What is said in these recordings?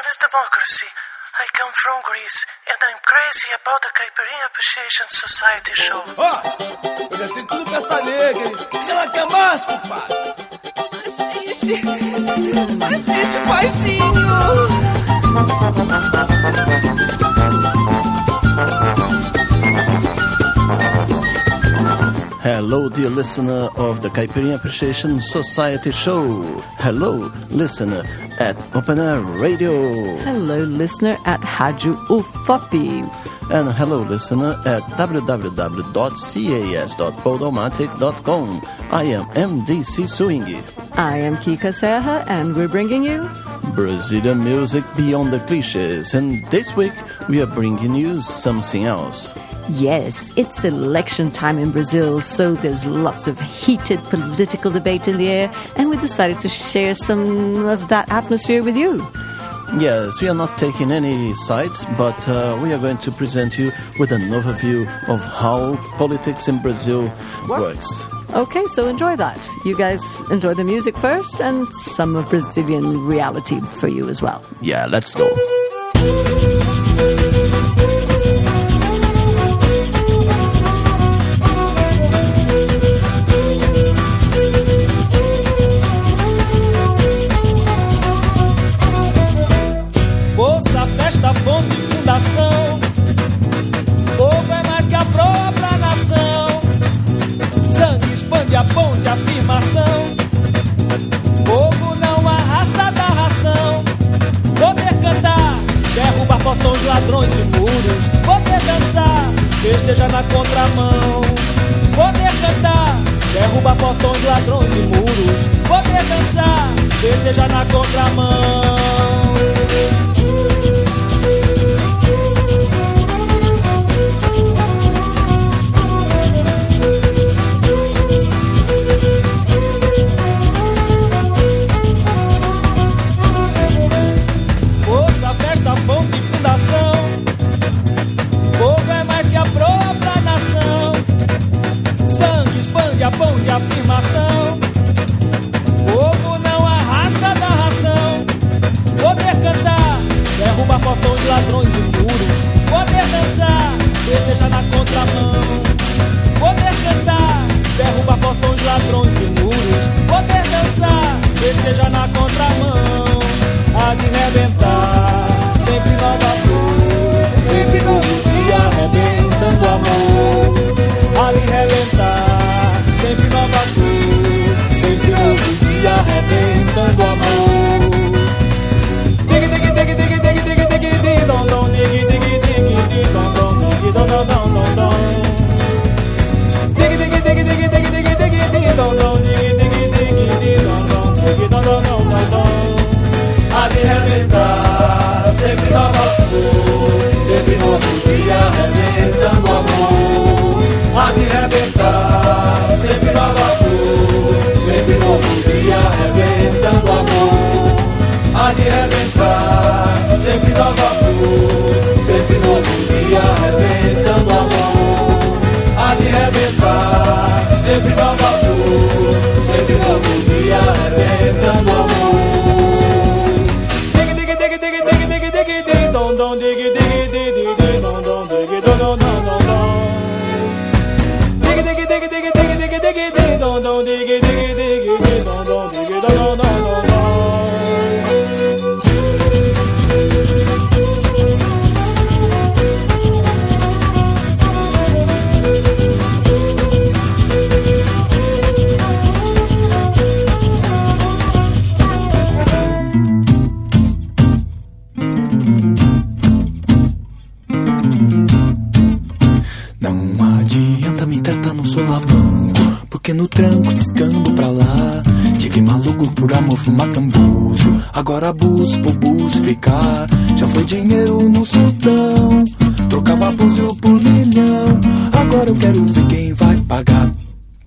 name is Democracy. I come from Greece, and I'm crazy about the Caipirinha Appreciation Society show. Ó, eu já tenho tudo pra essa nega, hein? O que ela quer mais, compadre? Assiste, paizinho! Hello, dear listener of the Caipirinha Appreciation Society show. Hello, listener at Open Air Radio. Hello, listener at Rádio UFOP. And hello, listener at www.cas.podomatic.com. I am MDC Swing. I am Kika Serra, and we're bringing you Brazilian music beyond the cliches. And this week, we are bringing you something else. Yes, it's election time in Brazil, so there's lots of heated political debate in the air, and we decided to share some of that atmosphere with you. Yes, we are not taking any sides, but we are going to present you with an overview of how politics in Brazil works. Okay, so enjoy that. You guys enjoy the music first, and some of Brazilian reality for you as well. Yeah, let's go. Festa, fonte e fundação. Povo é mais que a própria nação. Sangue expande a ponte, afirmação. Povo não há raça da ração. Poder cantar, derrubar portões, ladrões e muros. Poder dançar, esteja na contramão. Poder cantar, derrubar portões, ladrões e muros. Poder dançar, esteja na contramão. Fonte e fundação. Povo é mais que a própria nação. Sangue expande a ponte, afirmação. Povo não há raça da ração. Poder cantar, derrubar portões, ladrões e muros. Poder dançar, esteja na contramão. Poder cantar, derrubar portões, ladrões e muros. Poder dançar, esteja na contramão. Há de rebentar, sempre nova flor, sempre novo dia, arrebentando amor. Há de rebentar, sempre nova flor, sempre novo dia, arrebentando amor. Dig dig dig dig dig dig dig dig dig dom dom dig dig dig dig dom dom dig dom dom dom dom dom. Dig dig dig dig dig dig dig dig dig dom dom dig dig dig dig dom dom dig dom dom dom dom. Há de rebentar, sempre nova flor, sempre novo dia, arrebentando amor. Há de rebentar, sempre nova flor, sempre novo dia, arrebentando amor. Há de rebentar, sempre nova flor, sempre novo dia, arrebentando amor. Há de rebentar, sempre nova flor, sempre novo dia, arrebentando amor. Dom dom dig dig dig dig dom dom dig dom dom dom dom. Dig dig dig dig dig dig dig dig dom dom dig dig dig dig dom dom dig dom dom dom dom. Porque no tranco descando pra lá tive maluco por amor, fumar cambuzo. Agora abuso por buzo ficar. Já foi dinheiro no sultão, trocava búzio por milhão. Agora eu quero ver quem vai pagar.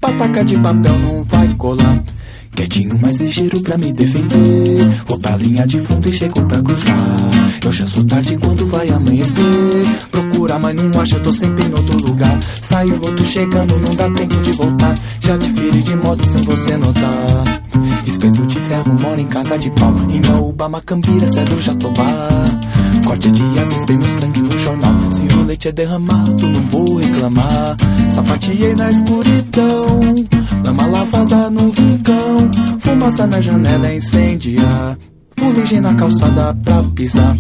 Pataca de papel não vai colar. Quietinho, mais ligeiro pra me defender. Vou pra linha de fundo e chego pra cruzar. Eu já sou tarde quando vai amanhecer. Procuro procurar, mas não acha, tô sempre em outro lugar. Saiu outro chegando, não dá tempo de voltar. Já te virei de moto sem você notar. Espeto de ferro, mora em casa de pau. Imbaúba, Macambira, Cedro, Jatobá. Corte de asa, espreme o sangue no jornal. Se o leite é derramado, não vou reclamar. Sapateei na escuridão, lama lavada no rincão. Fumaça na janela é incendiar. Fuligem na calçada pra pisar.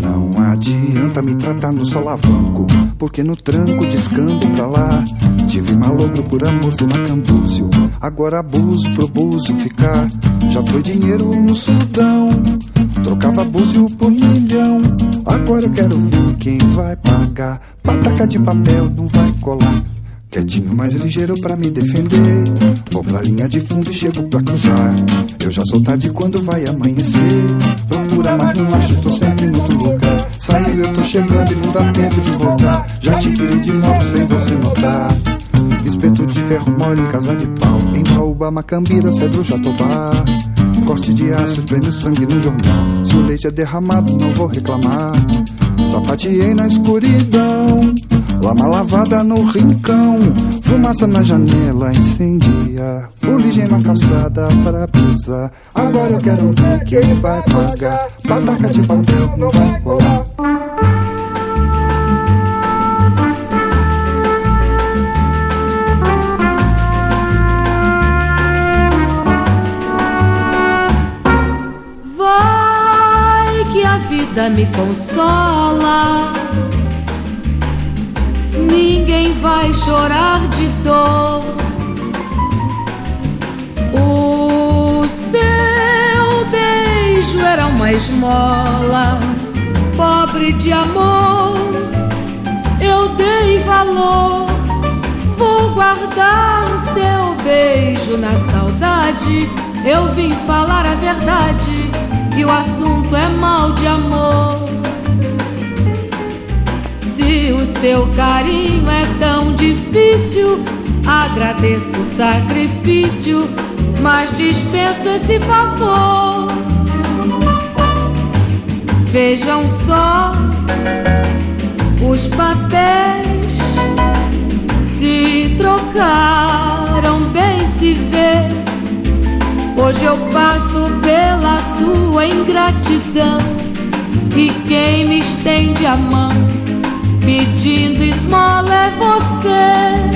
Não adianta me tratar no solavanco, porque no tranco descambo pra lá. Tive malogro por amor, fui macambúzio. Agora abuso pro búzio ficar. Já foi dinheiro no Sudão, trocava búzio por milhão. Agora eu quero ver quem vai pagar. Pataca de papel não vai colar. Quietinho, mais ligeiro pra me defender. Vou pra linha de fundo e chego pra cruzar. Eu já sou tarde quando vai amanhecer. Procura, mas não acho, tô sempre em outro lugar. Saiu, eu tô chegando e não dá tempo de voltar. Já te virei de moto sem você notar. Espeto de ferro, moro em casa de pau. Em Baúba, Macambira, Cedro, Jatobá. Corte de aço, espreme o sangue no jornal. Se o leite é derramado, não vou reclamar. Sapateei na escuridão, lama lavada no rincão. Fumaça na janela incendia. Fuligem na calçada para pisar. Agora eu quero ver quem vai pagar. Pataca de papel não vai colar. Vai que a vida me consola. Ninguém vai chorar de dor. O seu beijo era uma esmola, pobre de amor. Eu dei valor. Vou guardar seu beijo na saudade. Eu vim falar a verdade, e o assunto é mal de amor. Se o seu carinho é tão difícil, agradeço o sacrifício, mas dispenso esse favor. Vejam só, os papéis se trocaram, bem se vê. Hoje eu passo pela sua ingratidão, e quem me estende a mão pedindo esmola é você.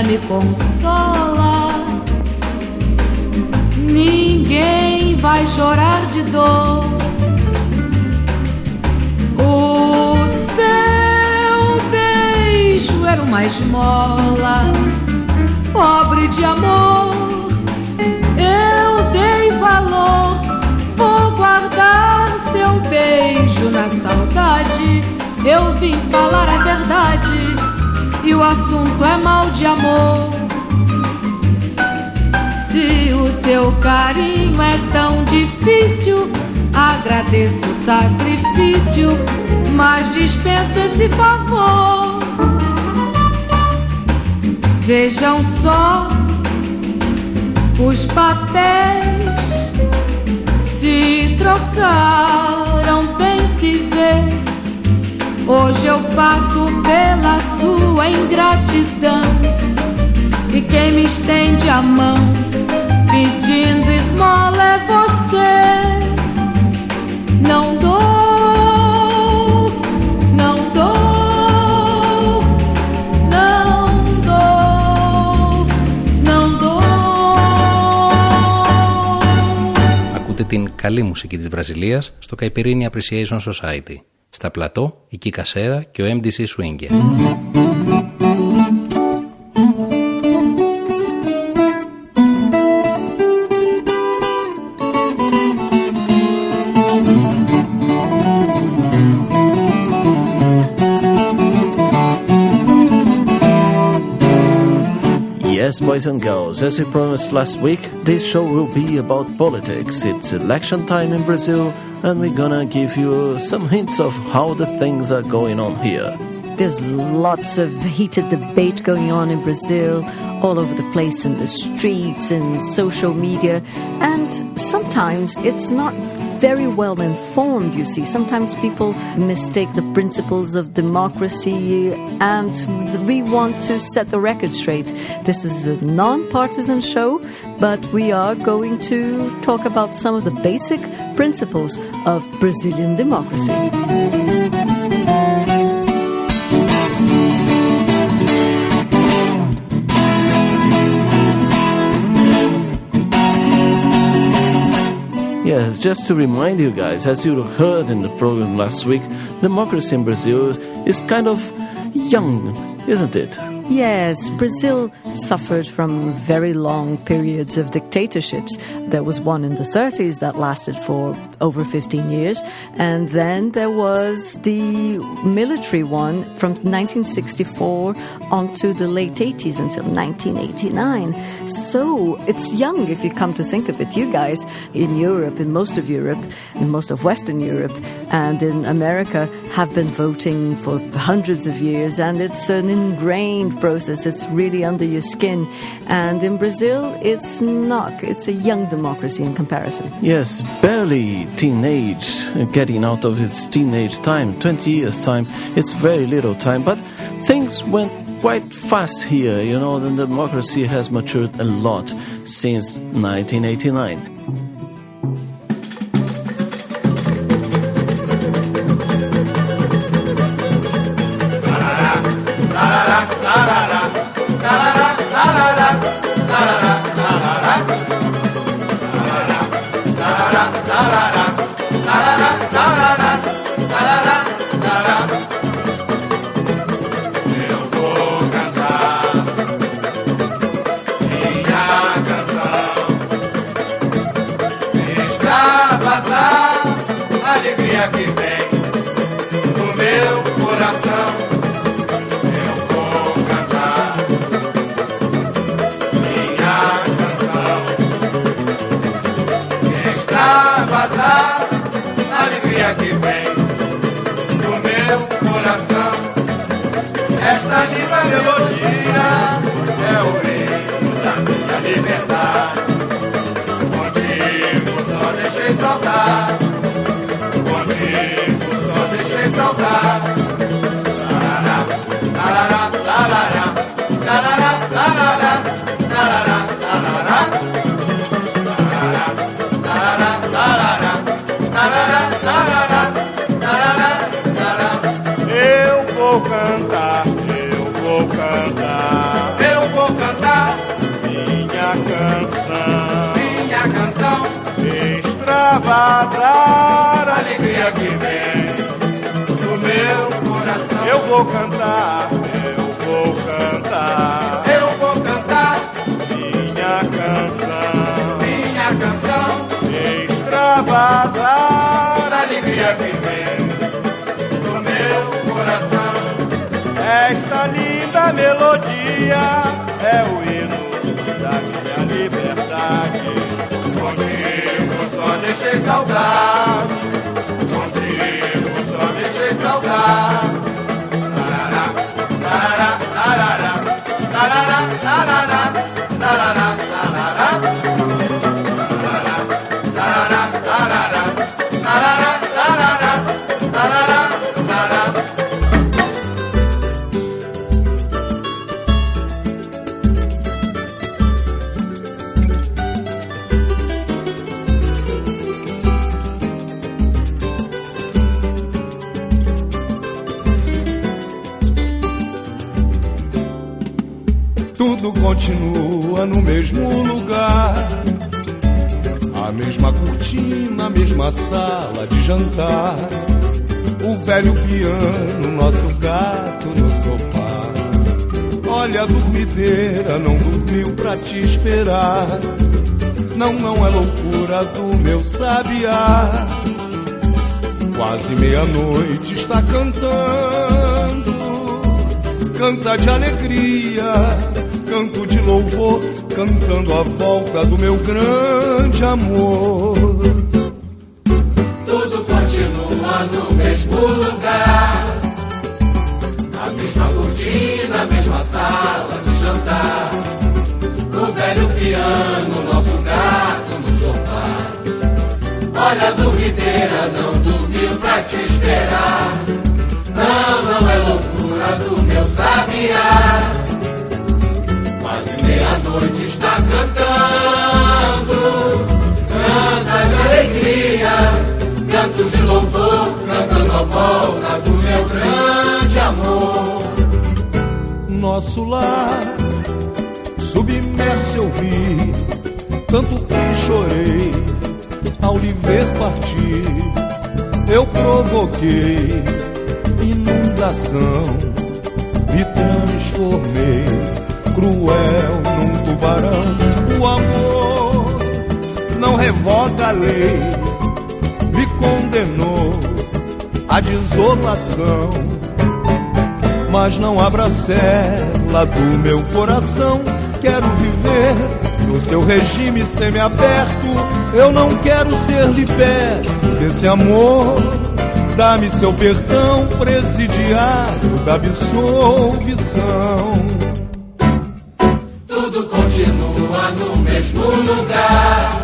Me consola, ninguém vai chorar de dor. O seu beijo era uma esmola, pobre de amor. Eu dei valor. Vou guardar seu beijo na saudade. Eu vim falar a verdade, e o assunto é mal de amor. Se o seu carinho é tão difícil, agradeço o sacrifício, mas dispenso esse favor. Vejam só, Os papéis se trocaram, bem se vê. Hoje eu passo pela sua ingratidão, e quem me estende a mão pedindo esmola é você. Não dou, não dou, não dou, não dou. Ακούτε την καλή μουσική της Βραζιλίας στο Caipirinha Appreciation Society. Στα πλατό, η Κίκα Σέρα και ο MDC Swinger. Yes, boys and girls, as we promised last week, this show will be about politics. It's election time in Brazil, and we're gonna give you some hints of how the things are going on here. There's lots of heated debate going on in Brazil, all over the place in the streets and social media, and sometimes it's not very well informed, you see. Sometimes people mistake the principles of democracy, and we want to set the record straight. This is a non-partisan show, but we are going to talk about some of the basic principles of Brazilian democracy. Yes, just to remind you guys, as you heard in the program last week, democracy in Brazil is kind of young, isn't it? Yes, Brazil suffered from very long periods of dictatorships. There was one in the 30s that lasted for over 15 years, and then there was the military one from 1964 onto the late 80s until 1989. So it's young if you come to think of it. You guys in Europe, in most of Europe, in most of Western Europe, and in America have been voting for hundreds of years, and it's an ingrained process. It's really under your skin. And in Brazil, it's not. It's a young democracy in comparison. Yes, barely teenage, getting out of its teenage time, 20 years time. It's very little time, but things went quite fast here, you know, and democracy has matured a lot since 1989. Alegria que vem no meu coração, eu vou cantar minha canção. Extravasar, alegria que vem no meu coração. Esta linda melodia é o hino da minha liberdade. Contigo só deixei saudade. Contigo só deixei saudade. Tarará, tarará, tarará, tarará, tarará, tarará, tarará, tarará, tarará, tarará, tarará, tarará. Eu vou cantar, eu vou cantar, eu vou cantar minha canção, extravasar a alegria que vem do meu coração. Eu vou cantar, eu vou cantar, eu vou cantar minha canção, extravasar a alegria que vem do meu coração. Esta linda melodia é o hino da minha liberdade. Contigo só deixei saudade. Contigo só deixei saudade. Tarará, tarará, tarará, tarará, tarará, tarará, tarará. tudo continua no mesmo lugar. A mesma cortina, a mesma sala de jantar, o velho piano, nosso gato no sofá. Olha a dormideira, não dormiu pra te esperar. Não, não é loucura do meu sabiá. Quase meia-noite está cantando, canta de alegria, canto de louvor, cantando a volta do meu grande amor. Tudo continua no mesmo lugar, a mesma cortina, a mesma sala de jantar, o velho piano, nosso gato no sofá. Olha a dormideira, não dormiu pra te esperar. Não, não é loucura do meu sabiá. Quase meia-noite está cantando, canta de alegria, cantos de louvor, cantando a volta do meu grande amor. Nosso lar submerso eu vi, tanto que chorei ao lhe ver partir. Eu provoquei inundação, me transformei cruel num tubarão. O amor não revoga a lei, me condenou à desolação. Mas não abra a cela do meu coração. Quero viver no seu regime semiaberto. Eu não quero ser liberto desse amor. Dá-me seu perdão presidiário da absolvição. Tudo continua no mesmo lugar,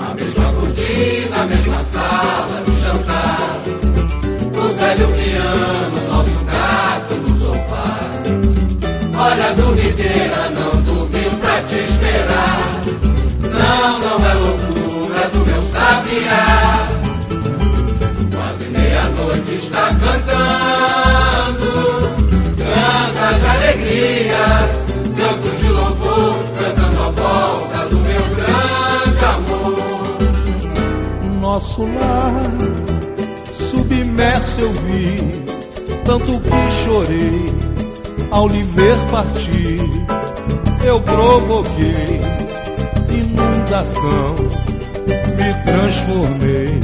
a mesma cortina, a mesma sala de jantar, o velho piano, nosso gato no sofá. Olha a dormideira, não dormiu pra te esperar. Não, não é loucura do meu sabiá. Quase meia-noite está cantando, canta de alegria, cantos de louvor, cantando a volta do meu grande amor. Nosso lar submerso eu vi, tanto que chorei ao lhe ver partir. Eu provoquei inundação, me transformei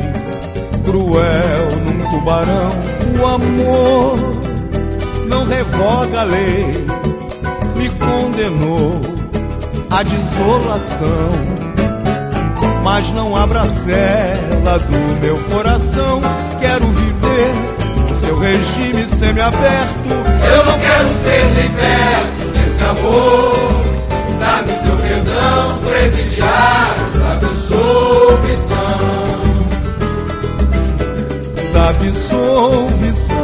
cruel num tubarão. O amor não revoga a lei, me condenou à desolação. Mas não abra a cela do meu coração. Quero viver no seu regime semiaberto. Eu não quero ser liberto desse amor. Dá-me seu perdão presidiário da absolvição. Da absolvição.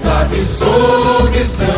Da absolvição.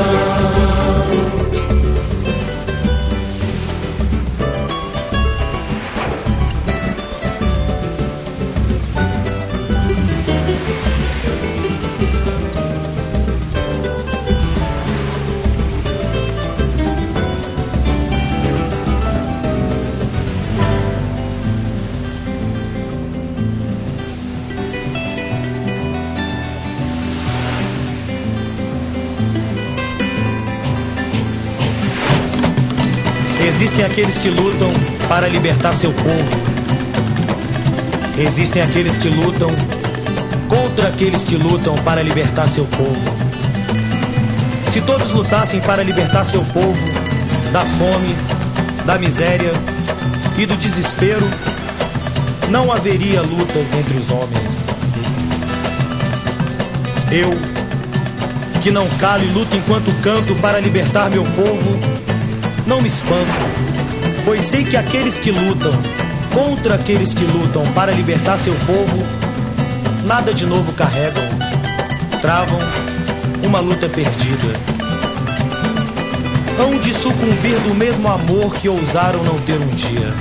Existem aqueles que lutam para libertar seu povo. Existem aqueles que lutam contra aqueles que lutam para libertar seu povo. Se todos lutassem para libertar seu povo da fome, da miséria e do desespero, não haveria lutas entre os homens. Eu, que não calo e luto enquanto canto para libertar meu povo, não me espanto, pois sei que aqueles que lutam contra aqueles que lutam para libertar seu povo, nada de novo carregam, travam uma luta perdida. Hão de sucumbir do mesmo amor que ousaram não ter um dia.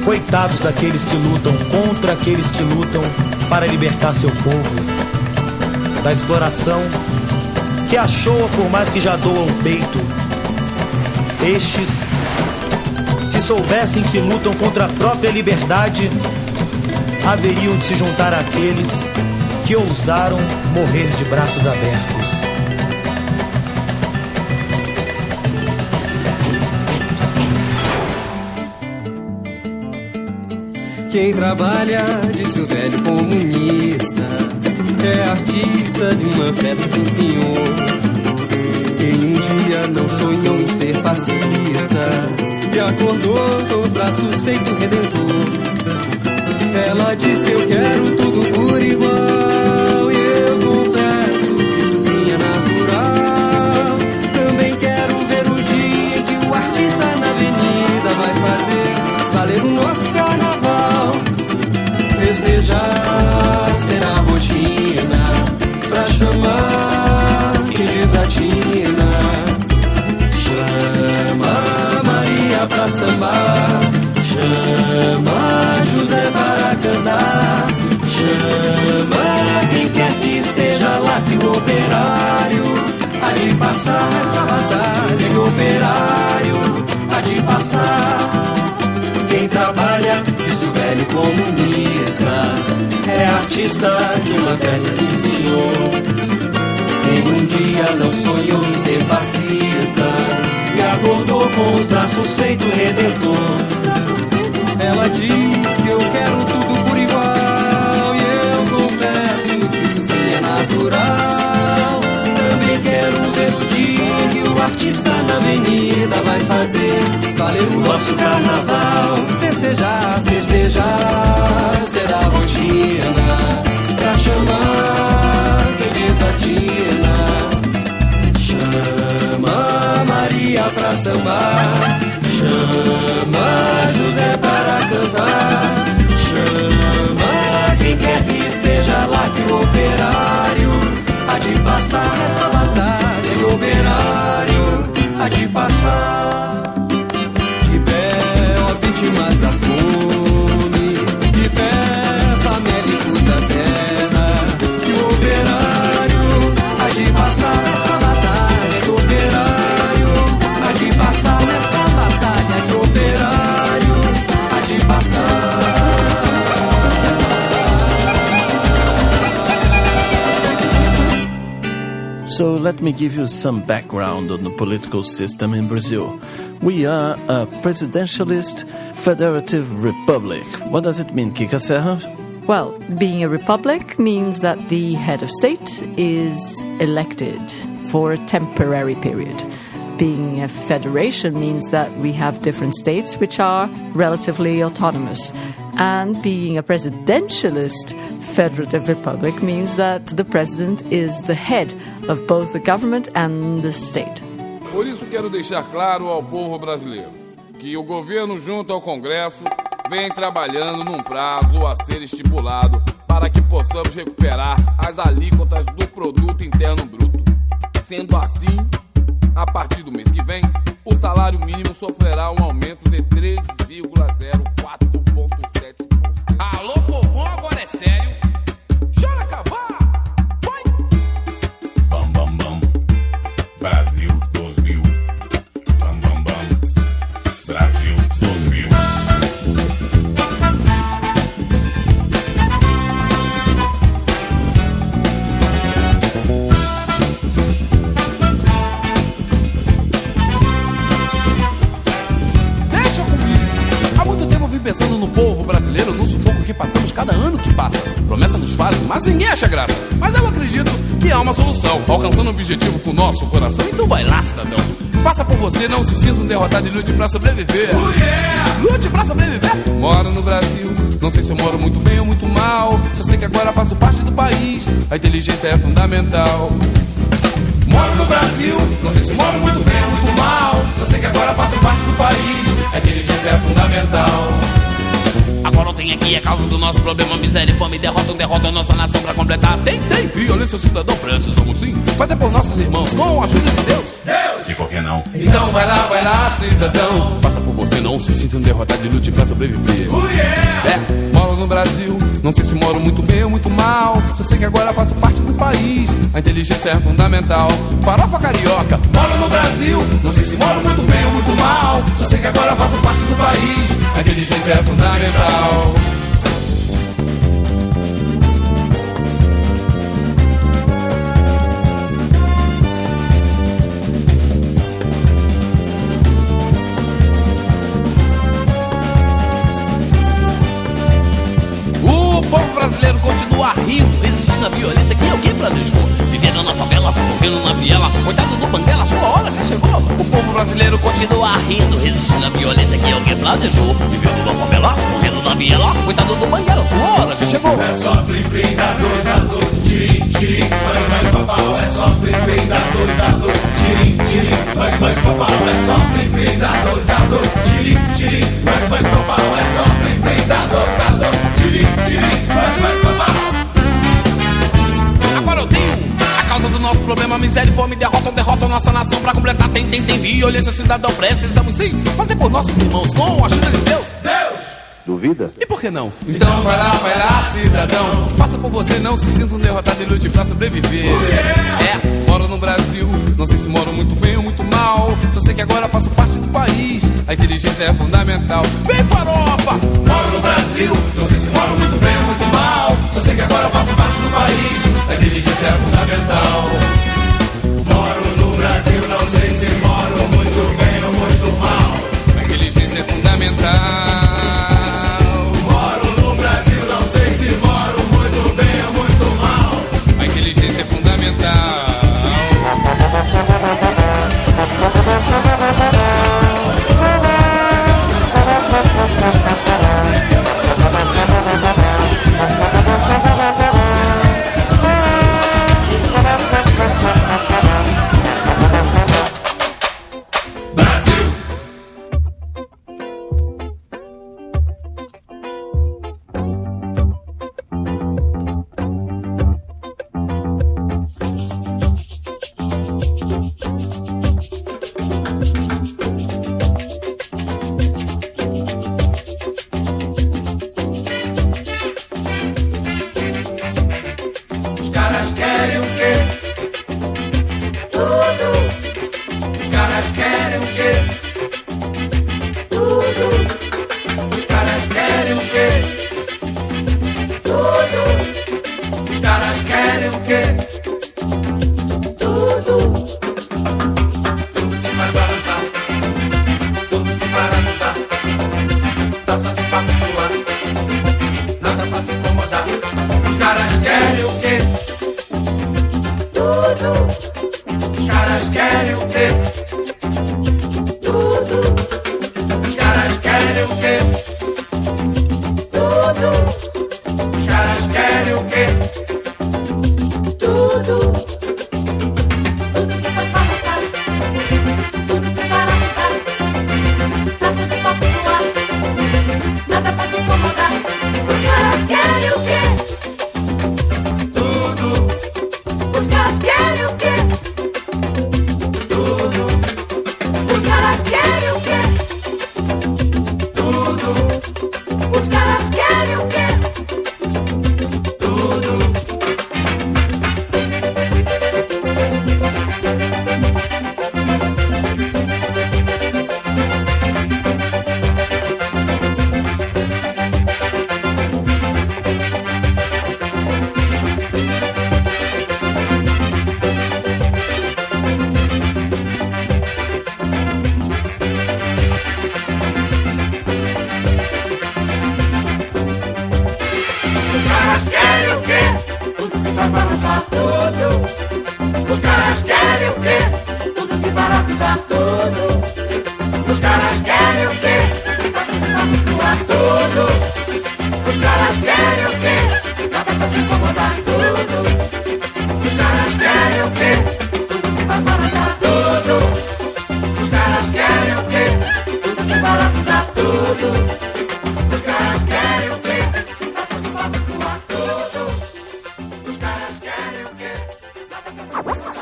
Coitados daqueles que lutam contra aqueles que lutam para libertar seu povo, da exploração, que achou por mais que já doam o peito. Estes, se soubessem que lutam contra a própria liberdade, haveriam de se juntar àqueles que ousaram morrer de braços abertos. Quem trabalha, disse o velho comunista, é artista de uma festa sem senhor. Quem um dia não sonhou em ser pacifista e acordou com os braços feito redentor. Ela diz que eu quero tudo por igual, e eu confesso que isso sim é natural. Também quero ver o dia em que o artista na avenida vai fazer valer o nosso carnaval. Festejar será rotina pra chamar quem desatina. Chama Maria pra sambar, chama José para cantar, chama quem quer que esteja lá, que o operário há de passar nessa batalha. Que o operário há de passar. Quem trabalha, diz o velho comunista, é artista de uma festa, sim senhor. Quem um dia não sonhou em ser fascista e acordou com os braços feito redentor. Ela diz que eu quero tudo por igual, e eu confesso que isso sim é natural. Também quero ver o dia que o artista na avenida vai fazer valer o nosso carnaval. Festejar, festejar será rotina pra chamar quem desatina. Chama Maria pra sambar, chama José para cantar, chama quem quer que esteja lá, que o operário há de passar nessa batalha. Que o operário há de passar. De pé, ó vítimas da fome, de pé, famélicos da terra. Que o operário há de passar nessa batalha. Que o operário há de passar nessa batalha. Que o operário há de passar. So let me give you some background on the political system in Brazil. We are a presidentialist federative republic. What does it mean, Kika Serra? Well, being a republic means that the head of state is elected for a temporary period. Being a federation means that we have different states which are relatively autonomous. And being a presidentialist federative republic means that the president is the head of both the government and the state. Por isso quero deixar claro ao povo brasileiro que o governo junto ao Congresso vem trabalhando num prazo a ser estipulado para que possamos recuperar as alíquotas do produto interno bruto. Sendo assim, a partir do mês que vem, o salário mínimo sofrerá um aumento de 3,04,7%. Alô, povão, agora é sério? Chora, cavar! Vai! Bam, bam, bam. Brasil 2000. Bam, bam, bam. Brasil 2000. Deixa comigo! Há muito tempo eu vim pensando no povo brasileiro, no sufoco que passamos cada ano que passa. Promessa nos fazem, mas ninguém acha graça. Mas eu acredito que há uma solução, alcançando um objetivo com o nosso coração. Então vai lá, cidadão. Faça por você, não se sinta um derrotado e lute pra sobreviver. Lute pra sobreviver. Moro no Brasil, não sei se eu moro muito bem ou muito mal. Só sei que agora faço parte do país, a inteligência é fundamental. Moro no Brasil, não sei se moro muito bem ou muito mal. Só sei que agora faço parte do país, a inteligência é fundamental. Agora tem aqui a causa do nosso problema, miséria e fome, derrota a nossa nação pra completar. Tem violência, cidadão, precisamos sim, mas é por nossos irmãos, com a ajuda de Deus. E por que não? Então vai lá, cidadão. Passa por você, não se sinta um derrotado de lute pra sobreviver. Moro no Brasil, não sei se moro muito bem ou muito mal. Só sei que agora faço parte do país. A inteligência é fundamental. Farofa carioca, moro no Brasil, não sei se moro muito bem ou muito mal. Só sei que agora faço parte do país. A inteligência é fundamental. O povo brasileiro continua rindo, resistindo à violência que alguém planejou. Vivendo na favela, morrendo na viela, coitado do Banguela, sua hora já chegou. O povo brasileiro continua rindo, resistindo à violência que alguém planejou. Vivendo na favela, morrendo na viela, coitado do Banguela, sua hora já chegou. É só plim-plim da dois, tirim, tirim, mãe, papau. É só plim-plim da dois, tirim, tirim, mãe, papau. É só plim-plim da dois, tirim, tirim, mãe, papau. É só plim-plim da dois, tirim, tirim, mãe, papau. Agora eu tenho a causa do nosso problema, miséria e fome, derrota nossa nação. Pra completar tem violência, cidadão, precisamos sim fazer por nossos irmãos com a ajuda de Deus. Duvida? E por que não? Então vai lá, cidadão. Passa por você, não se sinta um derrotado e lute pra sobreviver. Moro no Brasil, não sei se moro muito bem ou muito mal. Só sei que agora faço parte do país. A inteligência é fundamental. Vem, farofa! Moro no Brasil, não sei se moro muito bem ou muito mal. Só sei que agora faço parte do país. A inteligência é fundamental. Moro no Brasil, não sei se moro muito bem ou muito mal. A inteligência é fundamental. É fundamental.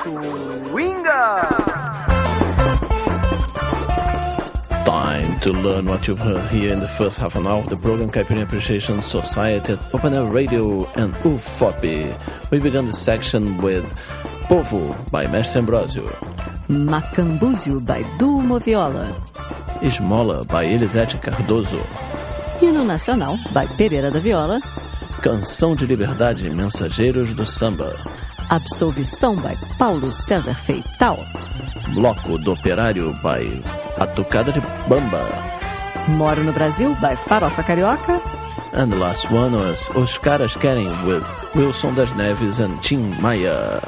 Swinga! to learn what you've heard here in the first half an hour of the program Caipirinha Appreciation Society at Open Air Radio and UFOP. We began the section with Povo by Mestre Ambrosio, Macambúzio by Dumo Viola, Esmola by Elisete Cardoso, Hino Nacional by Pereira da Viola, Canção de Liberdade, Mensageiros do Samba, Absolvição by Paulo César Feital, Bloco do Operário by A Tocada de Bamba, Moro no Brasil by Farofa Carioca, and the last one was Os Caras Querem with Wilson das Neves and Tim Maia.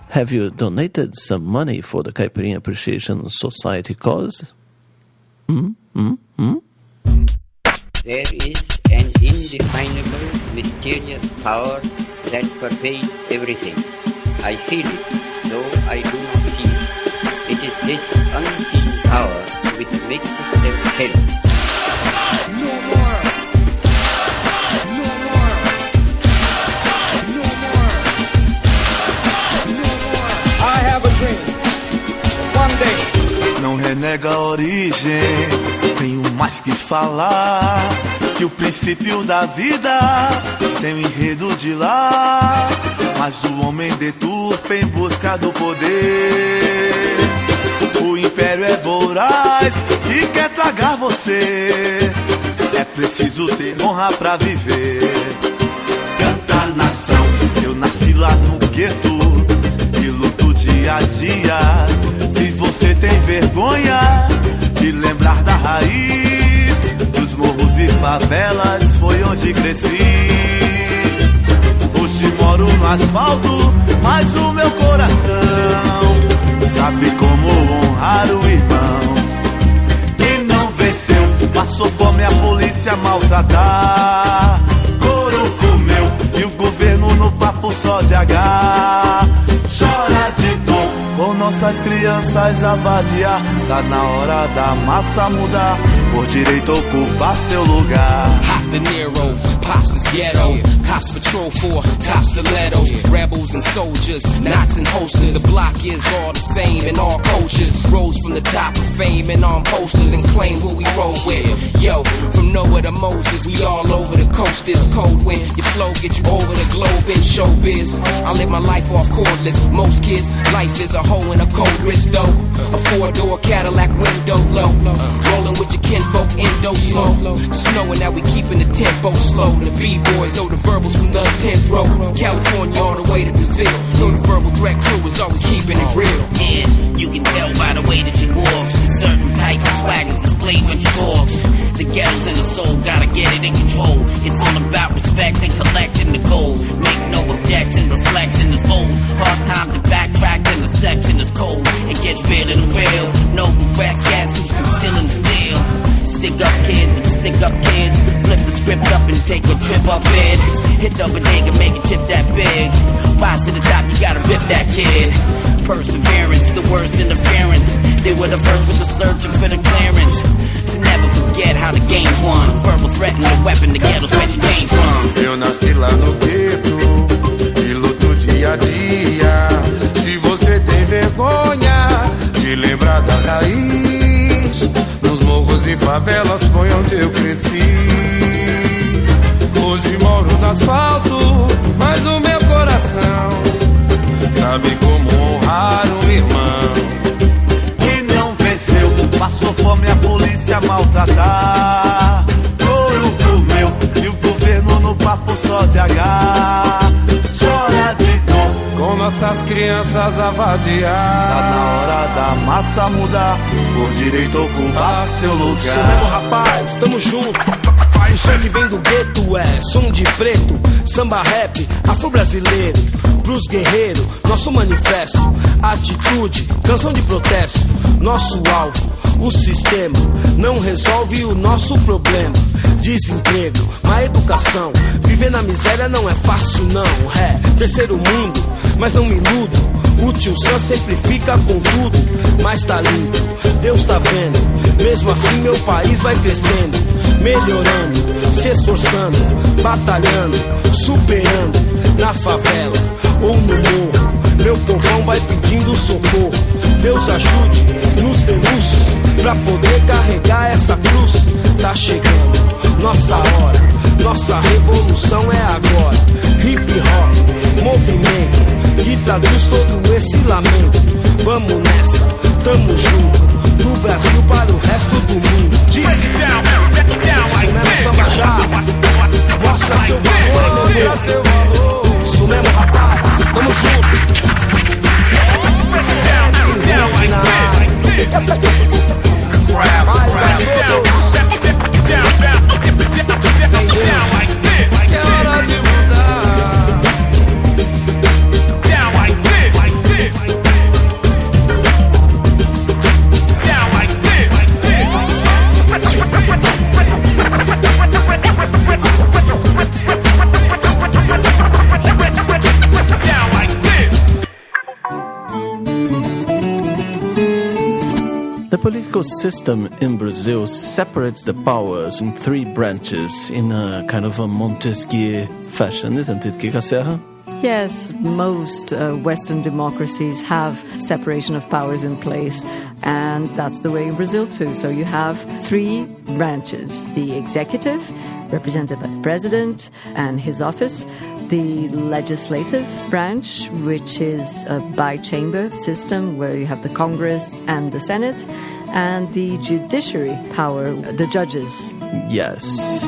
Have you donated some money for the Caipirinha Appreciation Society cause? There is an indefinable, mysterious power that pervades everything. I feel it, though I do not see it. It is this unseen power which makes itself felt. No more. No more. No more. No more. I have a dream. One day. Não renega a origem, tenho mais que falar. Que o princípio da vida tem um enredo de lá, mas o homem deturpa em busca do poder. O império é voraz e quer tragar você. É preciso ter honra pra viver. Canta nação, eu nasci lá no gueto e luto dia a dia. Se você tem vergonha de lembrar da raiz, dos morros e favelas foi onde cresci. Hoje moro no asfalto, mas o meu coração sabe como honrar o irmão que não venceu, passou fome, a polícia maltratar. Couro comeu e o governo no papo só de H. Chora de dor com nossas crianças a vadiar. Tá na hora da massa mudar, por direito ocupar seu lugar. Hot De Niro, Pops is ghetto. Cops patrol for top stilettos. Rebels and soldiers, knots and holsters. The block is all the same in all cultures. Rose from the top of fame and on posters and claim who we roll with. Yo, from Noah to Moses, we all over the coast. This cold wind, your flow get you over the globe in showbiz. I live my life off cordless. Most kids, life is a hole in a cold wrist though. A four-door Cadillac window low. Rolling with your kinfolk endo slow. Just knowing that we keeping the tempo slow. The B-boys know the verbals from the 10th row. California all the way to Brazil. Know the verbal threat crew is always keeping it real. Yeah, you can tell by the way that she walks. A certain type of swag is displayed when she talks. The ghetto's in the soul, gotta get it in control. It's all about respect and collecting the gold. Make no objection, reflection is old. Hard times and backtracking, the section is cold. It gets realer than real. No regrets, gas who's concealing the steel. Stick up kids with stick up kids. Flip the script up and take a trip up it. Hit the bodega, make a chip that big. Rise to the top, you gotta rip that kid. Perseverance, the worst interference. They were the first with the searching for the clearance. So never forget how the game's won. Verbal threat and the weapon, the ghetto's where you came from. Eu nasci lá no gueto e luto dia a dia. Se você tem vergonha de lembrar da raiz, nos morros e favelas foi onde eu cresci. Hoje moro no asfalto, mas o meu coração sabe como honrar um irmão que não venceu, passou fome, a polícia maltratar. Ouro comeu e o governo no papo só de H. Chora de dor com nossas crianças a vadiar. Tá na hora da massa mudar, por direito ocupar seu lugar. Seu mesmo rapaz, tamo junto. O som que vem do gueto é som de preto, samba rap, afro-brasileiro. Pros guerreiros, nosso manifesto, atitude, canção de protesto. Nosso alvo, o sistema, não resolve o nosso problema. Desemprego, má educação, viver na miséria não é fácil não. É terceiro mundo, mas não me iludo. O tio Sam sempre fica com tudo, mas tá lindo, Deus tá vendo. Mesmo assim meu país vai crescendo, melhorando, se esforçando, batalhando, superando. Na favela ou no morro, meu povão vai pedindo socorro. Deus ajude, nos dê luz pra poder carregar essa cruz. Tá chegando nossa hora, nossa revolução é agora. Hip hop, movimento que traduz todo esse lamento. Vamos nessa, tamo junto, do Brasil para o resto do mundo. Diz, isso mesmo, samba já. Mostra seu valor, meu irmão. Isso mesmo, rapaz, tamo junto. Grande na área. Mais a todos. Sem Deus, é hora de mudar. The political system in Brazil separates the powers in three branches in a kind of a Montesquieu fashion, isn't it, Kika Serra? Yes, most Western democracies have separation of powers in place, and that's the way in Brazil too. So you have three branches: the executive, represented by the president and his office; the legislative branch, which is a bi-chamber system where you have the Congress and the Senate; and the judiciary power, the judges. Yes.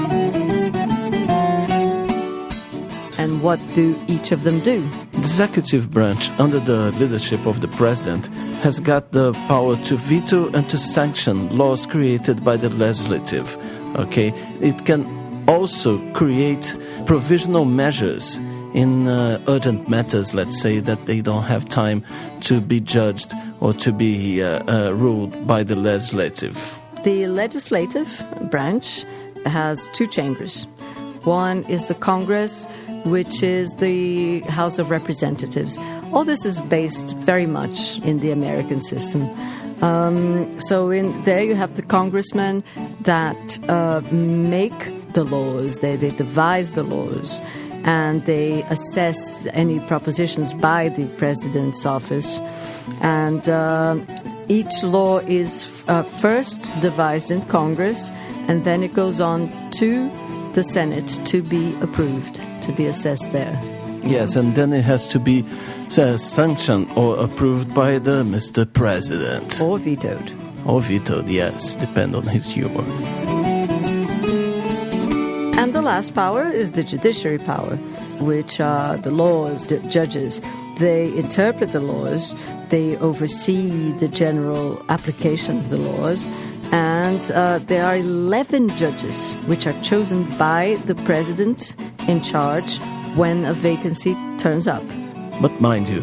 And what do each of them do? The executive branch, under the leadership of the president, has got the power to veto and to sanction laws created by the legislative. Okay, it can also create provisional measures in urgent matters, let's say, that they don't have time to be judged or to be ruled by the legislative. The legislative branch has two chambers. One is the Congress, which is the House of Representatives. All this is based very much in the American system. So in there you have the congressmen that make the laws, they devise the laws, and they assess any propositions by the president's office. And each law is first devised in Congress, and then it goes on to the Senate to be approved, to be assessed there. Yes, and then it has to be sanctioned or approved by the Mr. President. Or vetoed. Or vetoed, yes, depend on his humor. And the last power is the judiciary power, which are the laws, the judges. They interpret the laws, they oversee the general application of the laws, and there are 11 judges which are chosen by the president in charge when a vacancy turns up. But mind you,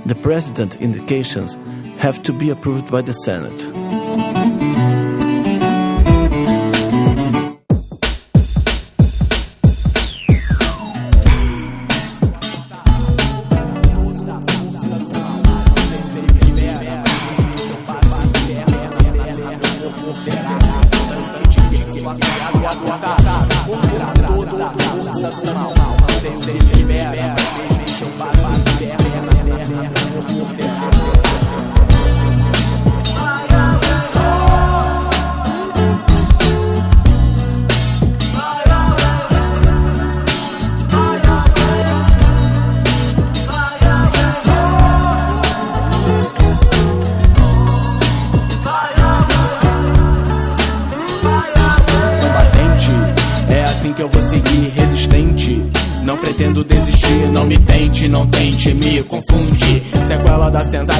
the president indications have to be approved by the Senate.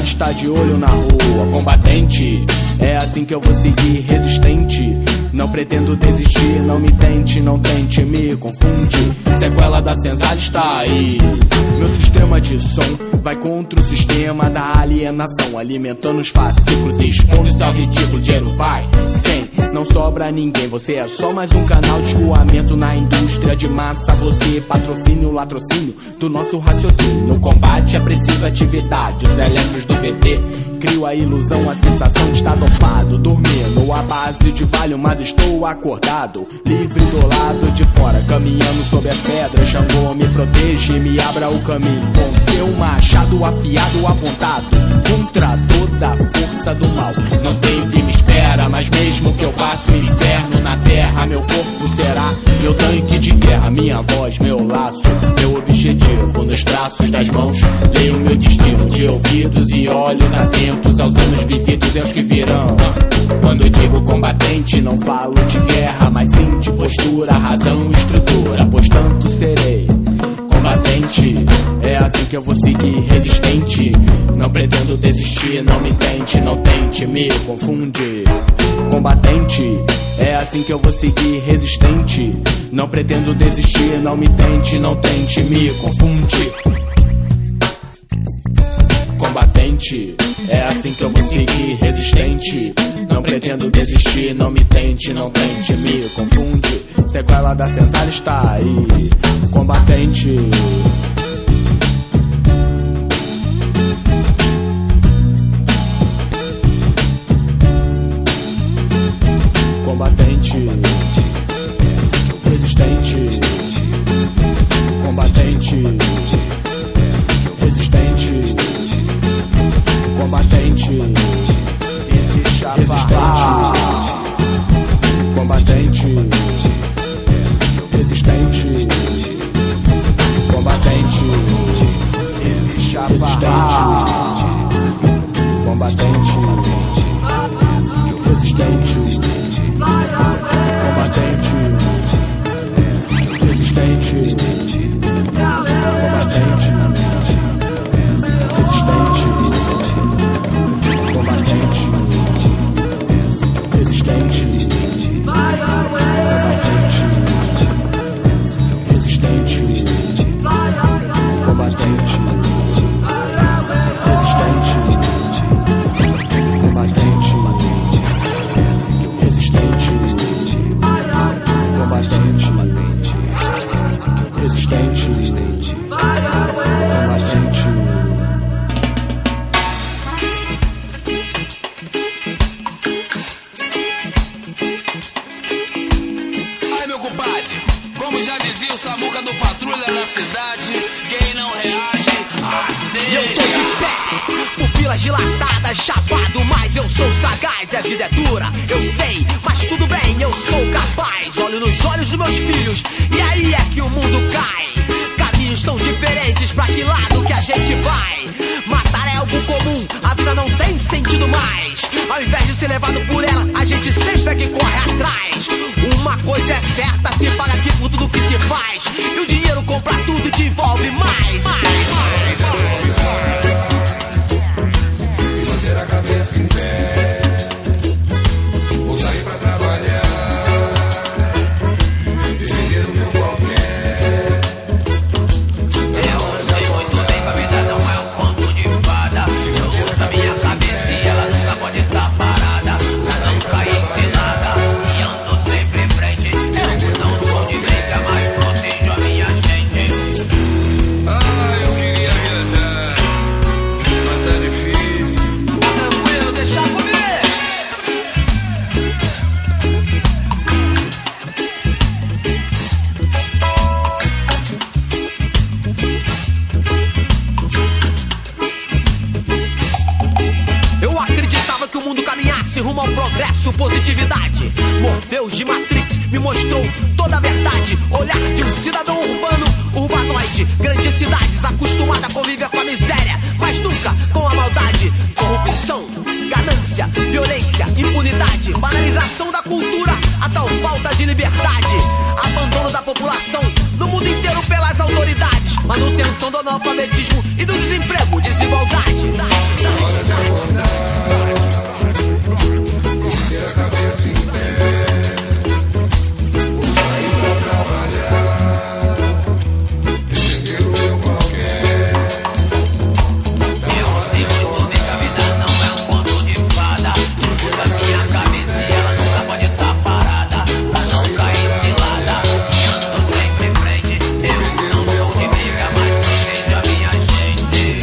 Está de olho na rua, combatente. É assim que eu vou seguir, resistente. Não pretendo desistir, não me tente, não tente me confunde. Sequela da senzala está aí. Meu sistema de som vai contra o sistema da alienação, alimentando os fascículos e expondo-se ao ridículo. Dinheiro vai, vem, não sobra ninguém. Você é só mais um canal de escoamento na indústria de massa. Você patrocínio, latrocínio do nosso raciocínio. No combate é preciso atividade, os eletros do VT Crio a ilusão, a sensação de estar dopado, dormindo à base de Valium, mas estou acordado, livre do lado de fora, caminhando sob as pedras. Xangô me protege e me abra o caminho com seu machado afiado apontado contra toda a força do mal. Não sei o que me espera, mas mesmo que eu passe o inferno na terra, meu corpo será meu tanque de guerra, minha voz, meu laço, meu objetivo nos traços das mãos. Leio meu destino de ouvidos e olhos atentos aos anos vividos e aos que virão. Quando eu digo combatente, não falo de guerra, mas sim de postura, razão e estrutura, pois tanto serei combatente. É assim que eu vou seguir, resistente. Não pretendo desistir, não me tente, não tente me confundir. Combatente, é assim que eu vou seguir, resistente. Não pretendo desistir, não me tente, não tente me confundir. Combatente, é assim que eu vou seguir, resistente. Não pretendo desistir, não me tente, não tente me confunde. Sequela da Cesar está aí, combatente. Combatente, resistente. Combatente, resistente. Combatente, resistente. Combatente, resistente. Combatente, resistente. Combatente, resistente. Combatente, resistente. Combatente, Dilatadas, chapado, mas eu sou sagaz. A vida é dura, eu sei, mas tudo bem, eu sou capaz. Olho nos olhos dos meus filhos, e aí é que o mundo cai. Caminhos tão diferentes, pra que lado que a gente vai? Matar é algo comum, a vida não tem sentido mais. Ao invés de ser levado por ela, a gente sempre é que corre atrás. Uma coisa é certa, se paga aqui por tudo que se faz. E o dinheiro compra tudo e te envolve mais. A cabeça em pé, vou sair pra trabalhar e vender o meu qualquer. Eu sei muito bem que a vida não é um conto de fada. Eu uso a minha cabeça e ela nunca pode estar parada. Eu não caí de nada e ando sempre em frente. Eu não sou de briga, mas protejo a minha gente. Eu queria viajar, mas tá difícil. Deixa comigo. Eu acreditava que o mundo caminhasse rumo ao progresso, positividade. Morpheus de Matrix me mostrou toda a verdade. Olhar de um cidadão urbano, urbanoide. Grandes cidades, acostumada a conviver com a miséria, mas nunca com a maldade. Corrupção, ganância, violência, impunidade, banalização da cultura, a tal falta de liberdade, abandono da população no mundo inteiro pelas autoridades, manutenção do analfabetismo e do desemprego, desigualdade. Hora de acordar, manter a cabeça em pé, vou sair pra trabalhar e vender o meu qualquer. Eu sei muito bem que a vida não é um conto de fada. Eu uso a minha cabeça e ela nunca pode estar parada. Pra não cair cilada e ando sempre em frente. Eu não sou de briga, mas protejo a minha gente.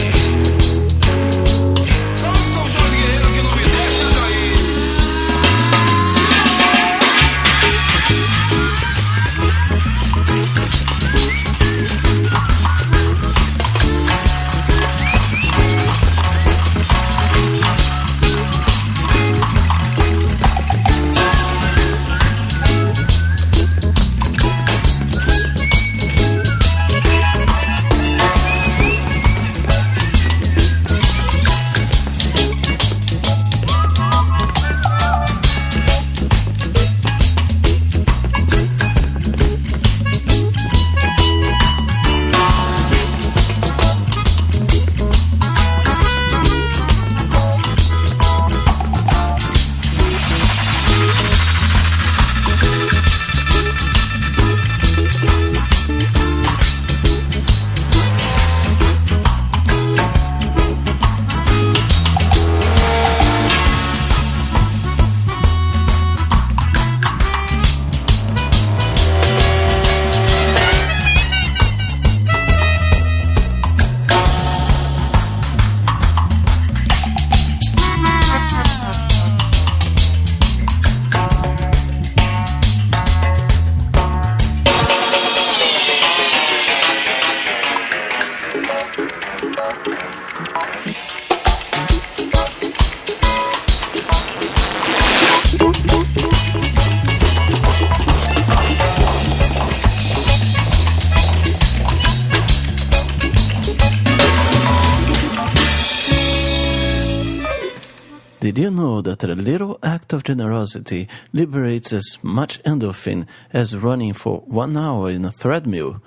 Did you know that a little act of generosity liberates as much endorphin as running for 1 hour in a treadmill?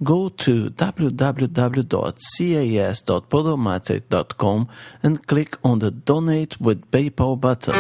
Go to www.cas.podomatic.com and click on the Donate with PayPal button.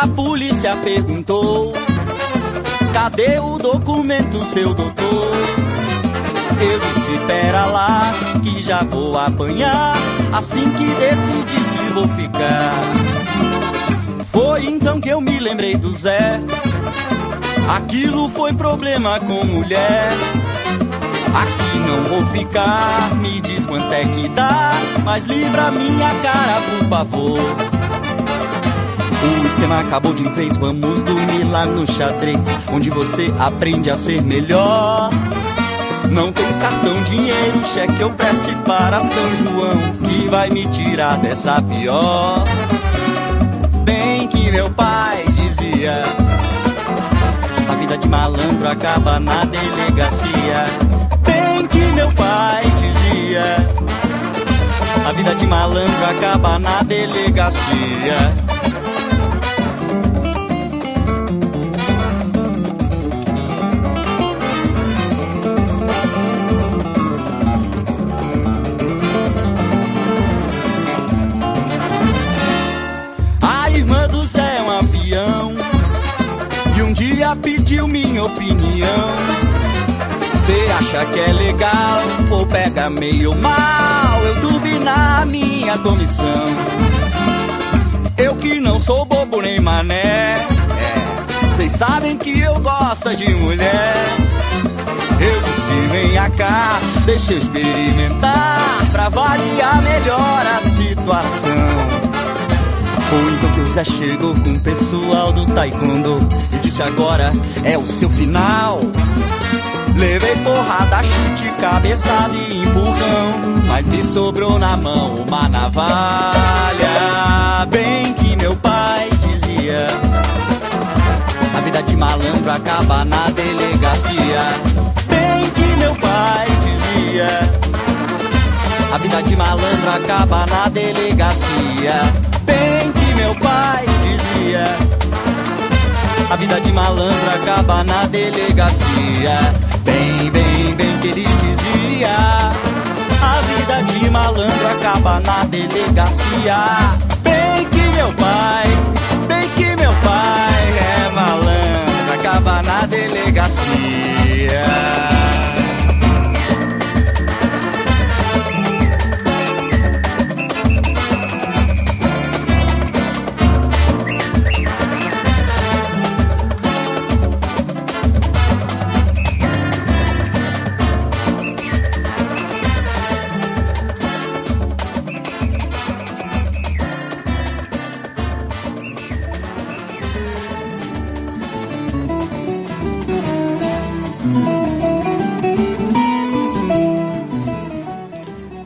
A polícia perguntou: cadê o documento, seu doutor? Eu disse: pera lá, que já vou apanhar. Assim que decidi se vou ficar. Foi então que eu me lembrei do Zé. Aquilo foi problema com mulher. Aqui não vou ficar, me diz quanto é que dá, mas livra minha cara, por favor. O esquema acabou de vez, vamos dormir lá no xadrez, onde você aprende a ser melhor. Não tem cartão, dinheiro, cheque ou prece para São João, que vai me tirar dessa pior. Bem que meu pai dizia: a vida de malandro acaba na delegacia. Bem que meu pai dizia: a vida de malandro acaba na delegacia. Pediu minha opinião. Você acha que é legal ou pega meio mal eu turbinar minha comissão? Eu que não sou bobo nem mané, vocês sabem que eu gosto de mulher. Eu disse, venha cá, deixa eu experimentar pra avaliar melhor a situação. Foi então que o Zé chegou com o pessoal do taekwondo e disse, agora é o seu final. Levei porrada, chute, cabeçada e empurrão, mas me sobrou na mão uma navalha. Bem que meu pai dizia, a vida de malandro acaba na delegacia. Bem que meu pai dizia, a vida de malandro acaba na delegacia. Bem que meu pai dizia, a vida de malandro acaba na delegacia. Bem, bem, bem que ele dizia, a vida de malandro acaba na delegacia. Bem que meu pai é malandro, acaba na delegacia.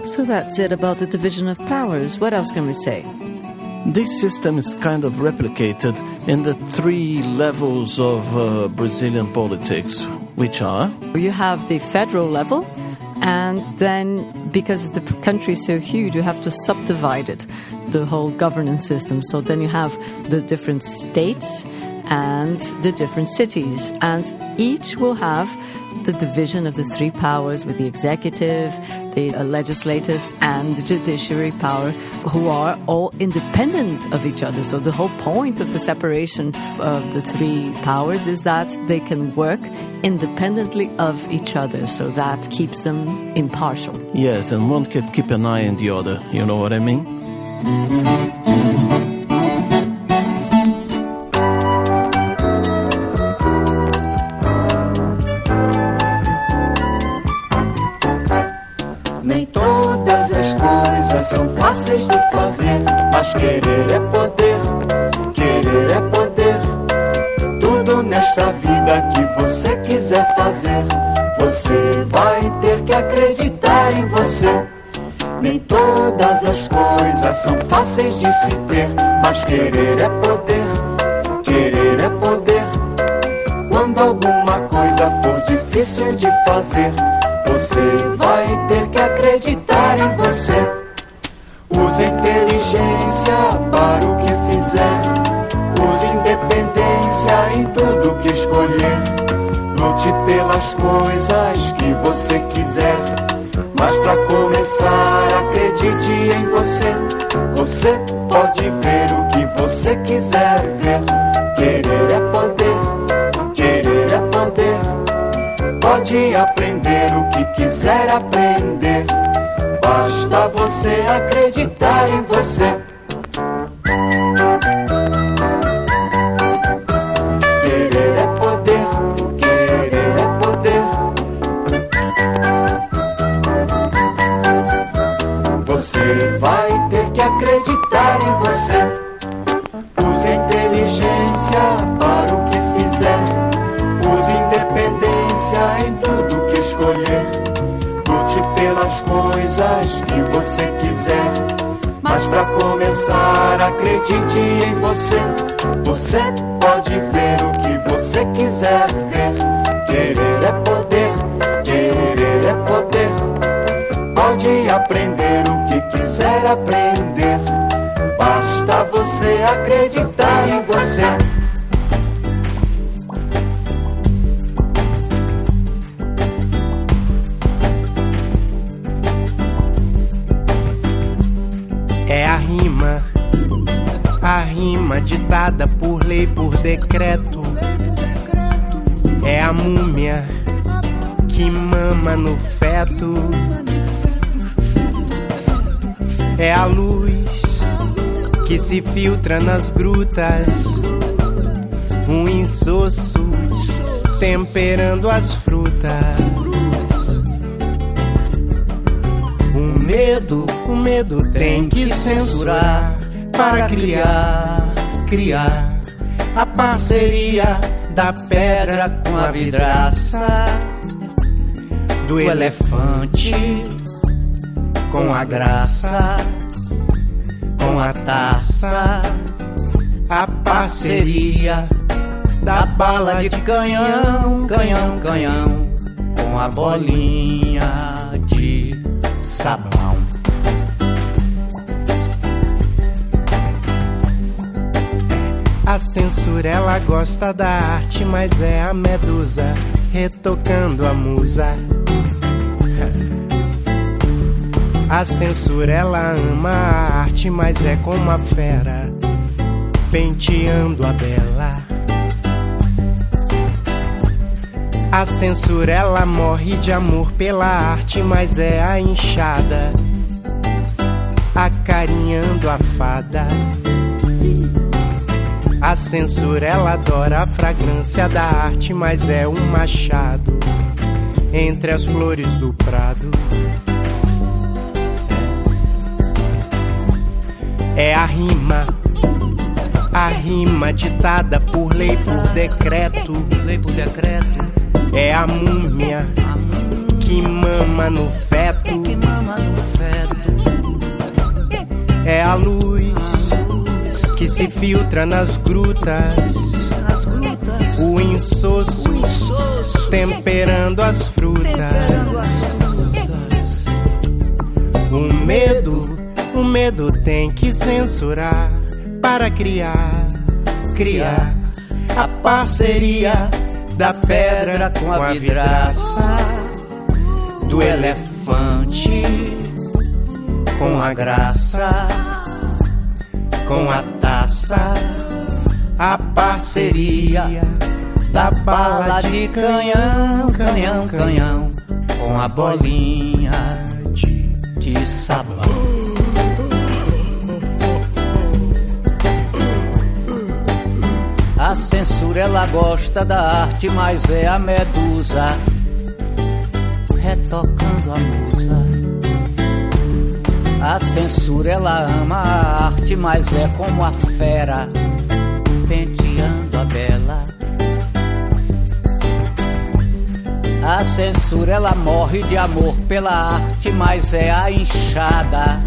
So that's it about the division of powers. What else can we say? This system is kind of replicated in the 3 levels of Brazilian politics, which are... You have the federal level, and then because the country is so huge, you have to subdivide it, the whole governance system. So then you have the different states and the different cities, and each will have the division of the 3 powers with the executive, the legislative and the judiciary power, who are all independent of each other. So the whole point of the separation of the 3 powers is that they can work independently of each other, so that keeps them impartial. Yes, and one can keep an eye on the other, you know what I mean? Nem todas as coisas são fáceis de fazer, mas querer é poder, querer é poder. Tudo nesta vida que você quiser fazer, você vai ter que acreditar em você. Nem todas as coisas são fáceis de se ter, mas querer é poder, querer é poder. Quando alguma coisa for difícil de fazer, você vai ter que acreditar em você. Use inteligência para o que fizer, use independência em tudo que escolher. Lute pelas coisas que você quiser, mas pra começar acredite em você. Você pode ver o que você quiser ver. Querer é poder, querer é poder. Pode aprender o que quiser aprender, basta você acreditar em você. Querer é poder, querer é poder. Você vai ter que acreditar em você. Use inteligência para o que fizer, use independência em tudo que escolher. Lute pelas coisas que você quiser, mas pra começar acredite em você. Você pode ver o que você quiser ver. Querer é poder, querer é poder. Pode aprender o que quiser aprender, basta você acreditar em você. É a rima ditada por lei, por decreto. É a múmia que mama no feto. É a luz que se filtra nas grutas, um insosso temperando as frutas. O medo tem que censurar para criar a parceria da pedra com a vidraça, do elefante com a graça, com a taça, a parceria da bala de canhão, canhão, canhão, com a bolinha de sabão. A censura ela gosta da arte, mas é a medusa retocando a musa. A censura ela ama a arte, mas é como a fera penteando a bela. A censura ela morre de amor pela arte, mas é a enxada acarinhando a fada. A censura ela adora a fragrância da arte, mas é um machado entre as flores do prado. É a rima ditada por lei, por decreto. É a múmia que mama no feto. É a luz que se filtra nas grutas, o insosso temperando as frutas. O medo tem que censurar para criar a parceria da pedra com a vidraça, do elefante com a graça, com a taça, a parceria da bala de canhão, canhão, canhão, com a bolinha de sabão. A censura ela gosta da arte, mas é a medusa retocando a musa. A censura ela ama a arte, mas é como a fera penteando a bela. A censura ela morre de amor pela arte, mas é a enxada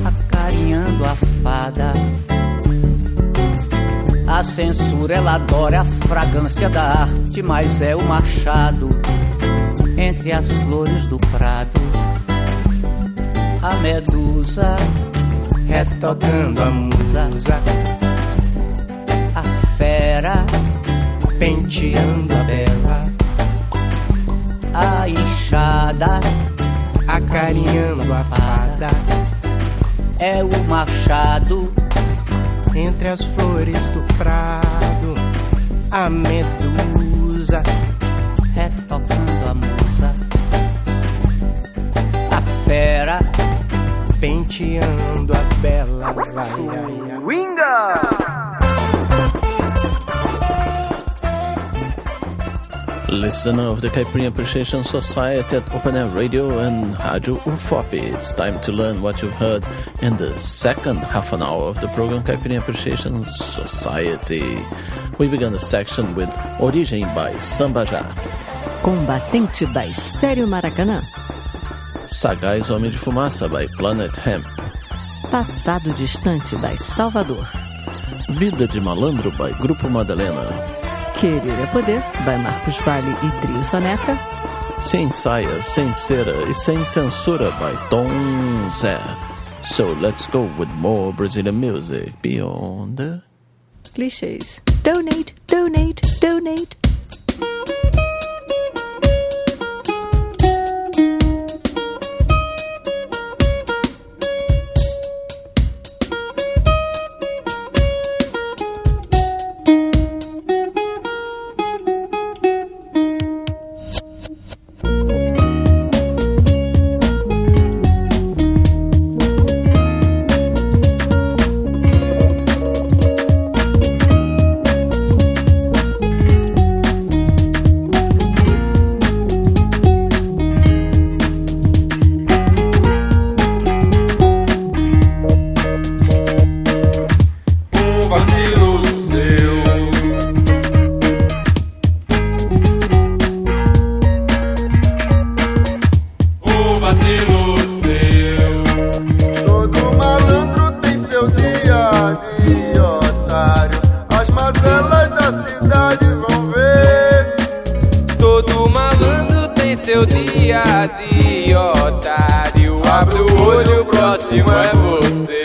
acarinhando a fada. A censura ela adora a fragrância da arte, mas é o machado entre as flores do prado. A medusa retocando a musa, a fera penteando a bela, a enxada acarinhando a fada. É o machado entre as flores do prado. A medusa retocando a musa, a fera penteando a bela. Swinga! Listener of the Caipirinha Appreciation Society at Open Air Radio and Rádio UFOP. It's time to learn what you've heard in the second half an hour of the program Caipirinha Appreciation Society. We began the section with Origem by Sambajá, Combatente by Estéreo Maracanã, Sagaz Homem de Fumaça by Planet Hemp, Passado Distante by Salvador, Vida de Malandro by Grupo Madalena, Querer é Poder by Marcos Valle e Trio Soneca, Sem Saia, Sem Cera e Sem Censura by Tom Zé. So let's go with more Brazilian music beyond the clichés. Donate, donate, donate. Todo malandro tem seu dia de otário. As mazelas da cidade vão ver. Todo malandro tem seu dia de otário. Abre o olho, o próximo é você.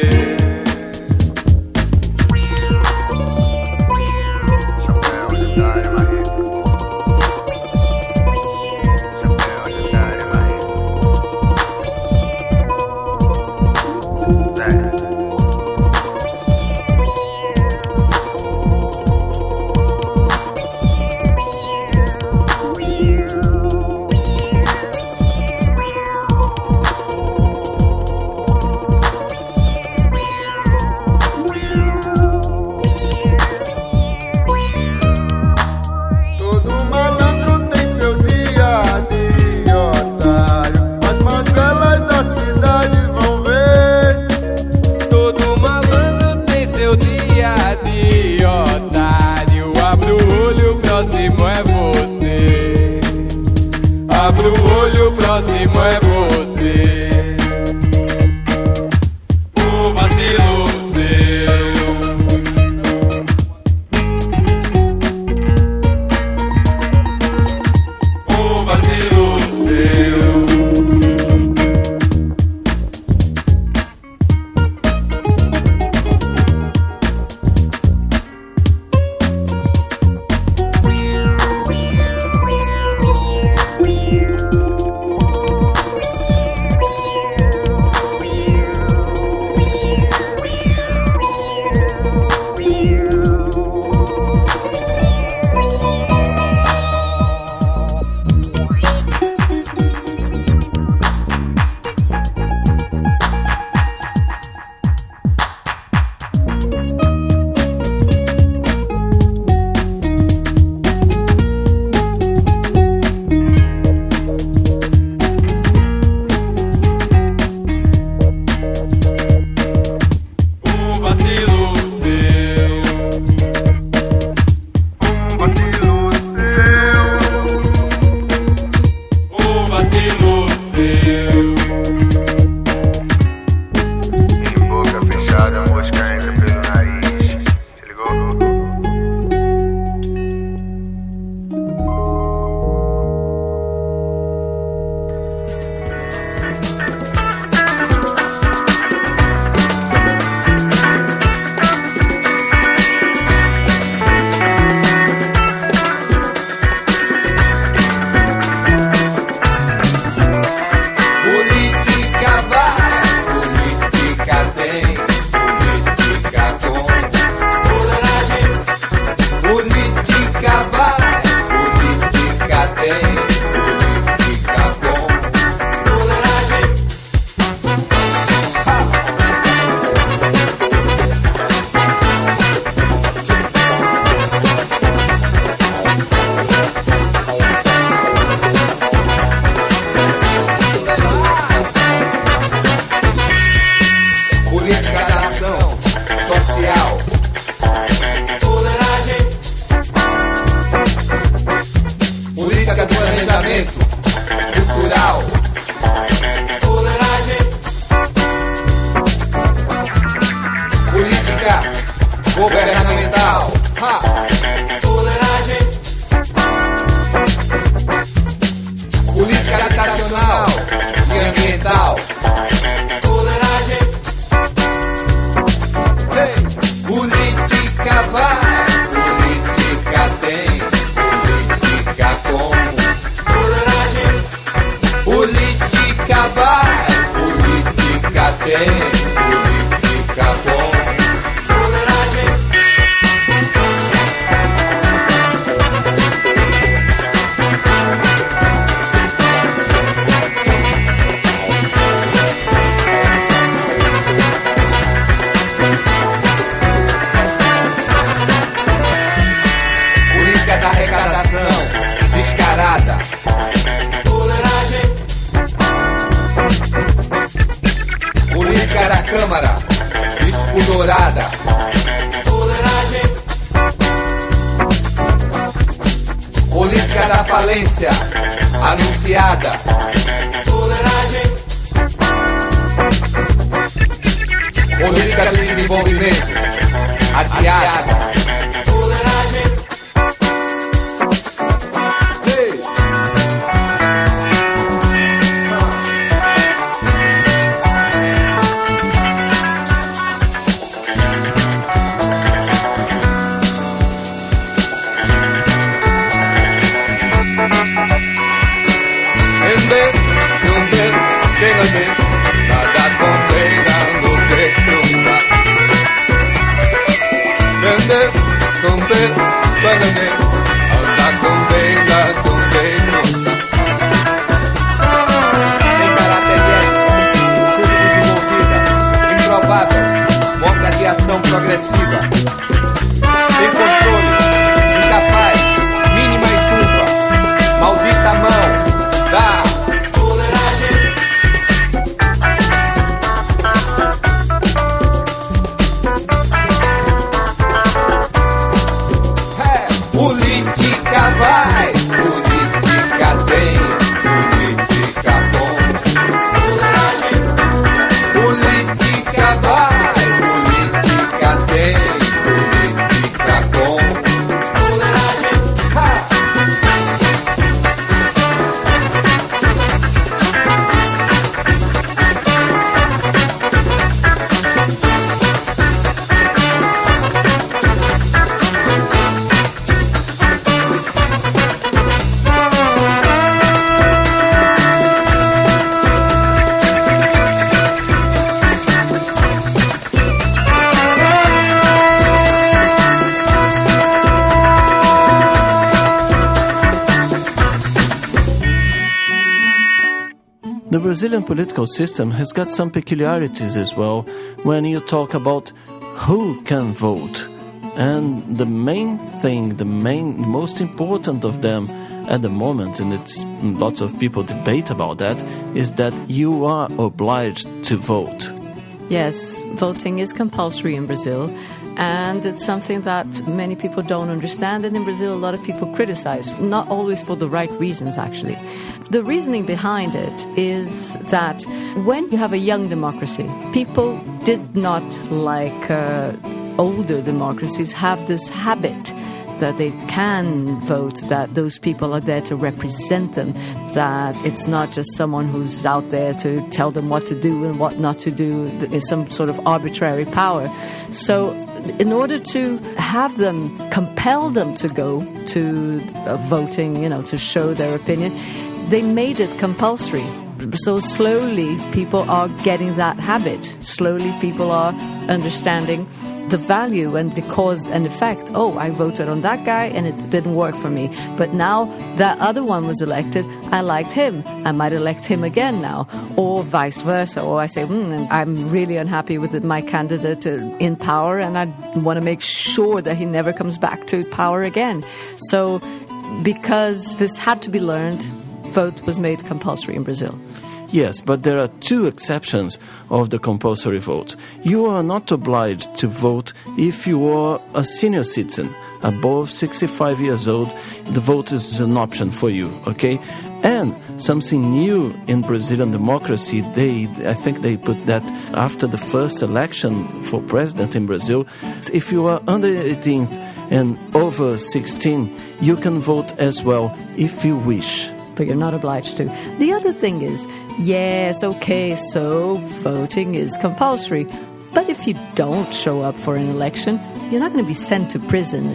Governamental, política habitacional e ambiental, política vai, política tem, política com, política vai, política tem, política com. Política da Câmara, espudorada. Política da falência, anunciada. política de desenvolvimento, adiada. Sem caráter ético, subdesenvolvida, improvável, monta de ação progressiva, sem controle, incapaz, mínima e turva, maldita mão da política vai, política tem, política bom. Política vai, política tem, política bom. The Brazilian political system has got some peculiarities as well when you talk about who can vote. And the main thing, most important of them at the moment, and it's lots of people debate about that, is that you are obliged to vote. Yes, voting is compulsory in Brazil, and it's something that many people don't understand, and in Brazil a lot of people criticize, not always for the right reasons actually. The reasoning behind it is that when you have a young democracy, people did not, like older democracies, have this habit that they can vote, that those people are there to represent them, that it's not just someone who's out there to tell them what to do and what not to do, there's some sort of arbitrary power. So in order to have them, compel them to go to voting, to show their opinion, they made it compulsory. So slowly people are getting that habit. Slowly people are understanding the value and the cause and effect. Oh, I voted on that guy and it didn't work for me. But now that other one was elected, I liked him. I might elect him again now. Or vice versa. Or I say, I'm really unhappy with my candidate in power and I want to make sure that he never comes back to power again. So because this had to be learned, vote was made compulsory in Brazil. Yes, but there are two exceptions of the compulsory vote. You are not obliged to vote if you are a senior citizen, above 65 years old. The vote is an option for you, okay? And something new in Brazilian democracy, I think they put that after the first election for president in Brazil, if you are under 18 and over 16, you can vote as well if you wish. But you're not obliged to. The other thing is, yes, okay, so voting is compulsory. But if you don't show up for an election, you're not going to be sent to prison.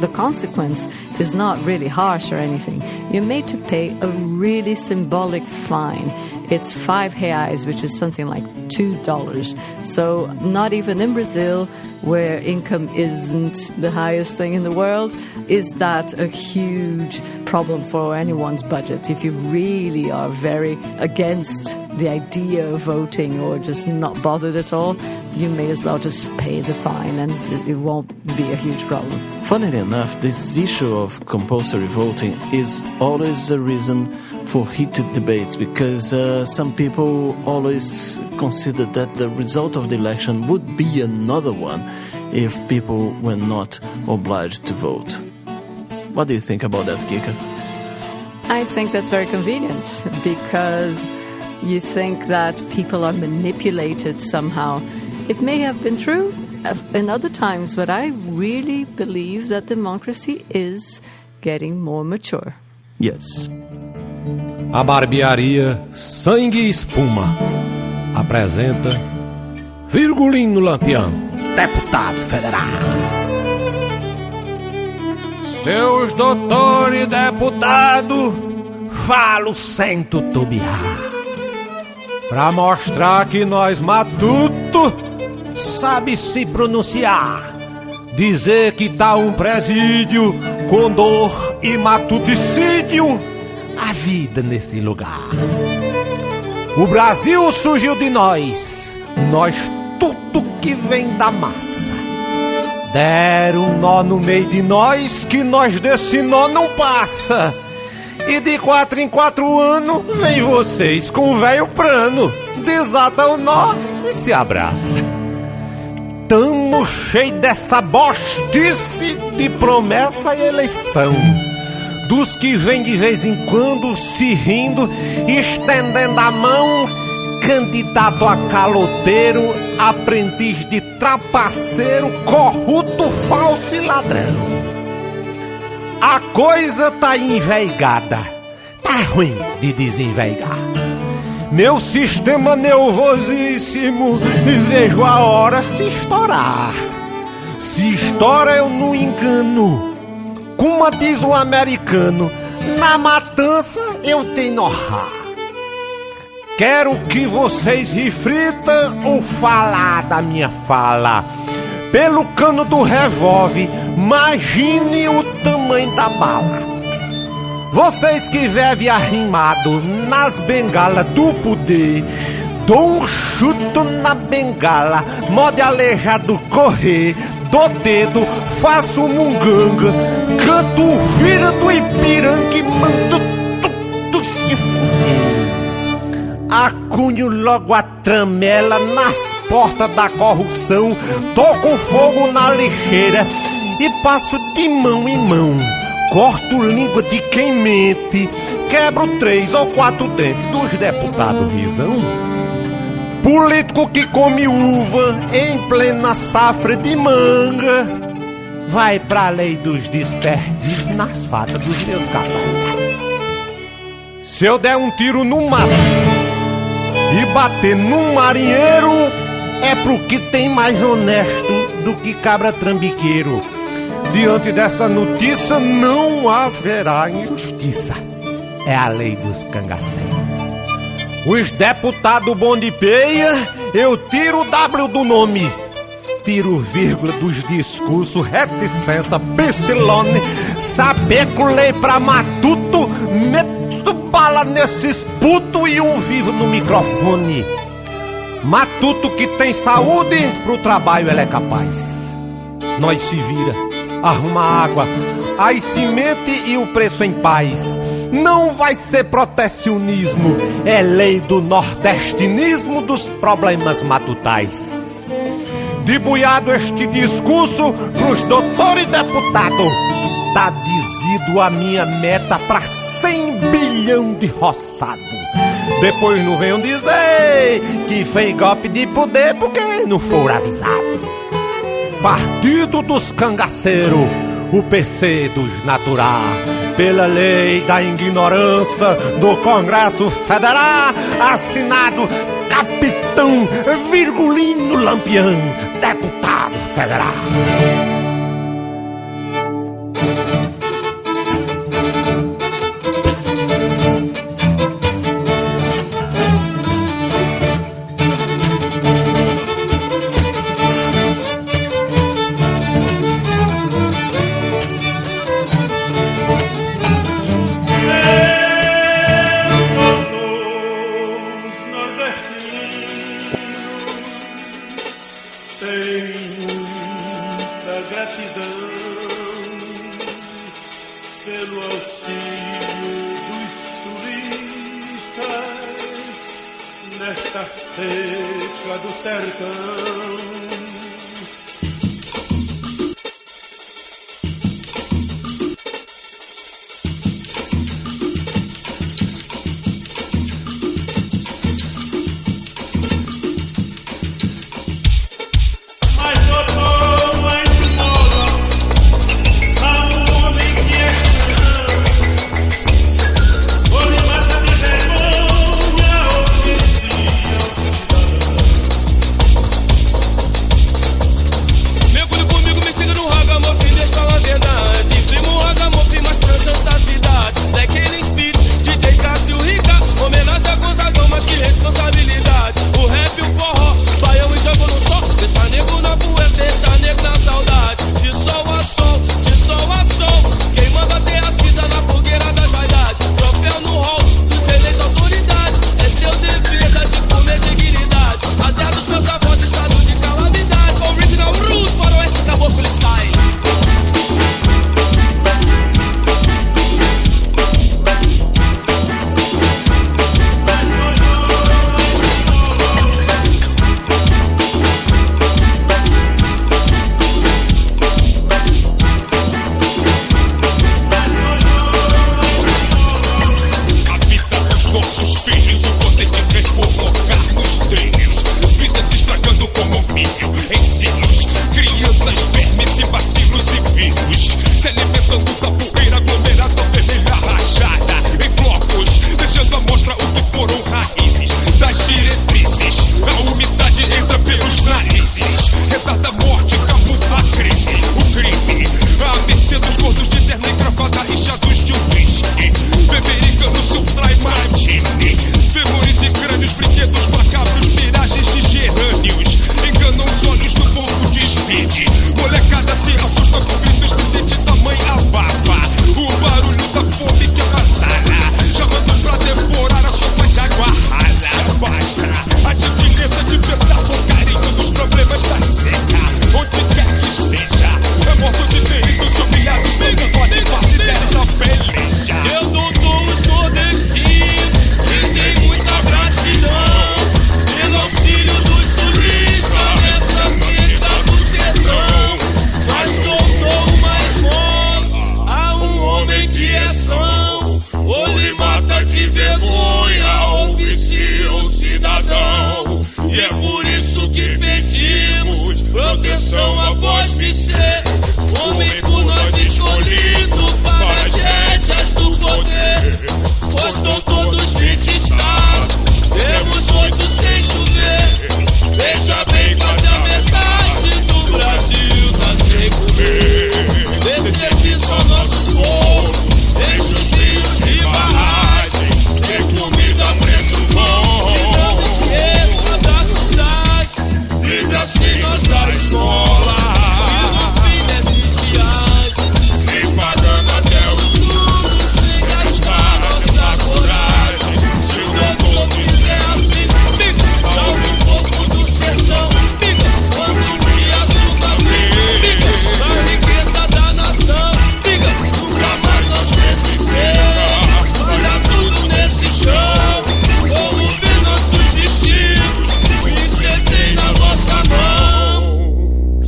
The consequence is not really harsh or anything. You're made to pay a really symbolic fine. It's 5 reais, which is something like $2. So not even in Brazil, where income isn't the highest thing in the world, is that a huge problem for anyone's budget. If you really are very against the idea of voting or just not bothered at all, you may as well just pay the fine and it won't be a huge problem. Funnily enough, this issue of compulsory voting is always a reason for heated debates because some people always consider that the result of the election would be another one if people were not obliged to vote. What do you think about that, Kika? I think that's very convenient because you think that people are manipulated somehow It may have been true in other times, but I really believe that democracy is getting more mature. Yes. A barbearia Sangue e Espuma apresenta Virgulino Lampião, deputado federal. Seus doutor e deputado, falo sem tutubiar, pra mostrar que nós matuto sabe se pronunciar. Dizer que tá um presídio com dor e matuticídio, a vida nesse lugar. O Brasil surgiu de nós tudo que vem da massa. Deram um nó no meio de nós, que nós desse nó não passa. E de 4 em 4 anos, vem vocês com o velho prano, desata o nó e se abraça. Tamo cheio dessa bostice de promessa e eleição, dos que vêm de vez em quando se rindo, estendendo a mão. Candidato a caloteiro, aprendiz de trapaceiro, corrupto, falso e ladrão. A coisa tá enveigada, tá ruim de desenveigar. Meu sistema nervosíssimo, vejo a hora se estourar. Se estoura eu não engano, como diz o americano, na matança eu tenho norrar. Quero que vocês reflitam o falar da minha fala. Pelo cano do revólver, imagine o tamanho da bala. Vocês que vivem arrimado nas bengalas do poder, dou um chuto na bengala, modo aleijado correr, do dedo, faço munganga, canto o filho do Ipiranga e mando tudo se fuder. Acunho logo a tramela nas portas da corrupção, toco fogo na lixeira e passo de mão em mão. Corto língua de quem mente, quebro 3 ou 4 dentes dos deputados risão. Político que come uva em plena safra de manga, vai pra lei dos desperdícios nas fadas dos meus capangas. Se eu der um tiro no mato e bater num marinheiro, é pro que tem mais honesto do que cabra trambiqueiro. Diante dessa notícia não haverá injustiça, é a lei dos cangaceiros. Os deputados bom de peia, eu tiro o W do nome, tiro vírgula dos discursos, reticência, psilone, sapeculei pra matuto, meto bala nesses putos e um vivo no microfone. Matuto que tem saúde, pro trabalho ele é capaz. Nós se vira, arruma água, aí se mente e o preço em paz. Não vai ser protecionismo, é lei do nordestinismo dos problemas matutais. Debuiado este discurso pros doutores e deputados, tá dizido a minha meta pra 100 bilhão de roçado. Depois não venham dizer que fez golpe de poder porque não foram avisados. Partido dos cangaceiros, o PC dos natural, pela lei da ignorância do Congresso Federal, assinado Capitão Virgulino Lampião, deputado federal.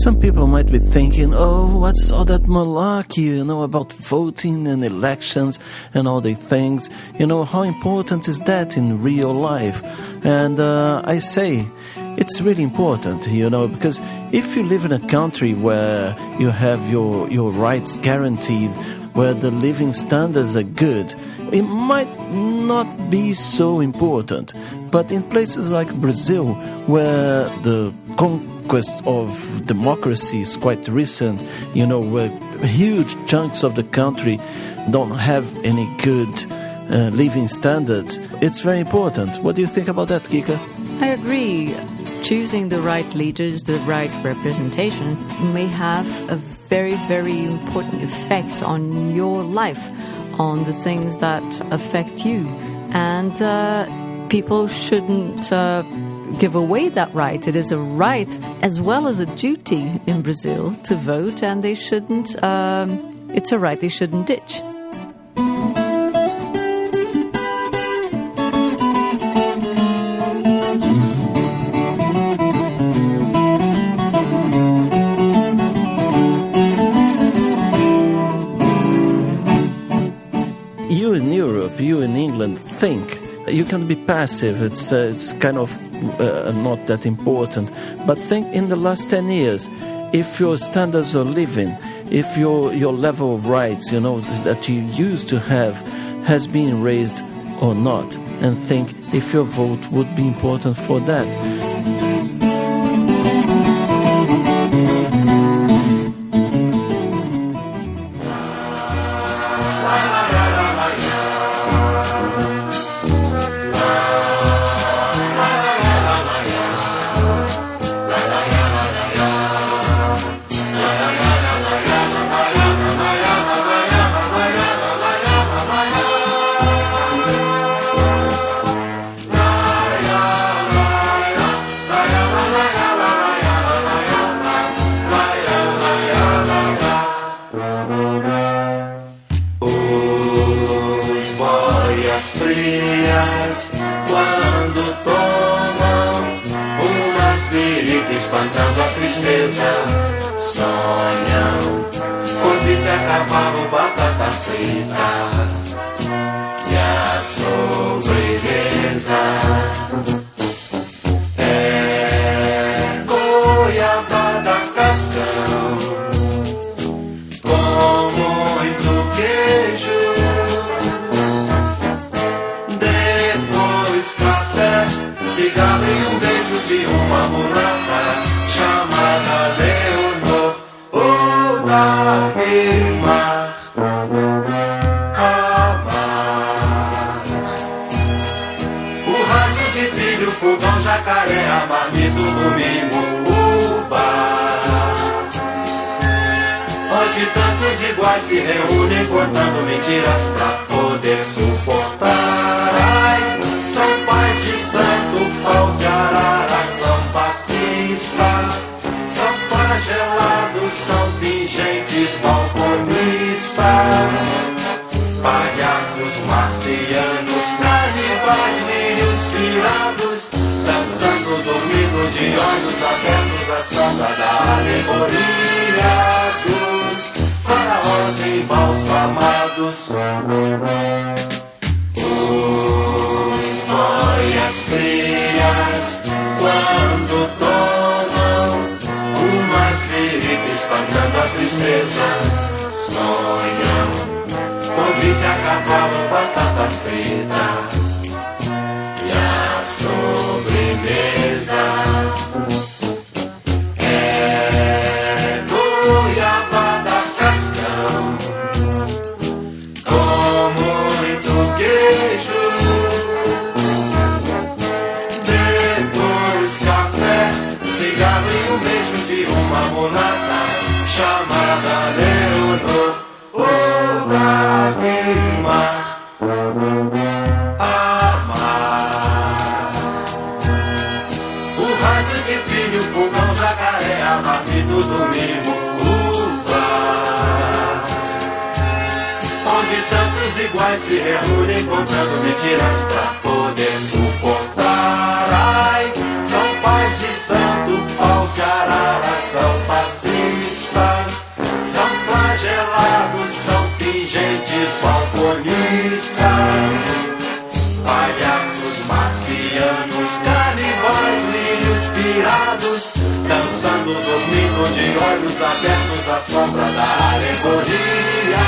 Some people might be thinking, oh, what's all that malarkey, about voting and elections and all the things? How important is that in real life? And I say, it's really important, because if you live in a country where you have your rights guaranteed, where the living standards are good, it might not be so important. But in places like Brazil, where the conquest of democracy is quite recent, where huge chunks of the country don't have any good living standards, it's very important. What do you think about that, Kika? I agree. Choosing the right leaders, the right representation may have a very, very important effect on your life, on the things that affect you. And people shouldn't give away that right. It is a right as well as a duty in Brazil to vote, and they shouldn't, it's a right they shouldn't ditch. You in England think you can be passive. It's kind of not that important. But think in the last 10 years, if your standards of living, if your level of rights, that you used to have, has been raised or not, and think if your vote would be important for that. Frias, quando tomam umas biricas espantando a tristeza, sonham com bife a cavalo, batata frita e a sobremesa é goiabada cascão com muito queijo. Cigarro e beijo de uma mulata chamada Leonor, ou da Rimar, amar. O rádio de pilha, o fogão, jacaré, a marmita, o domingo, o bar, onde tantos iguais se reúnem contando mentiras pra poder suportar. Ai, são pais de santo, paus de arara, são fascistas, são flagelados, são pingentes, balconistas, palhaços marcianos, canibais, lírios pirados, dançando, dormindo de olhos abertos, a sombra da alegoria dos faraós embalsamados. Histórias frias, quando tomam umas biricas espantando a tristeza, sonham com bife a cavalo, batata frita e a sobremesa é goiabada cascão com muito queijo. Cigarro e um beijo de uma mulata chamada Leonor, ou da Rimar, amar. O rádio de pilha, o fogão, jacaré, a marmita, o domingo, o bar, onde tantos iguais se reúnem contando mentiras pra poder suportar. Ai, são pais de santo, paus de arara, são Chorando, dormindo, de olhos abertos à sombra da alegoria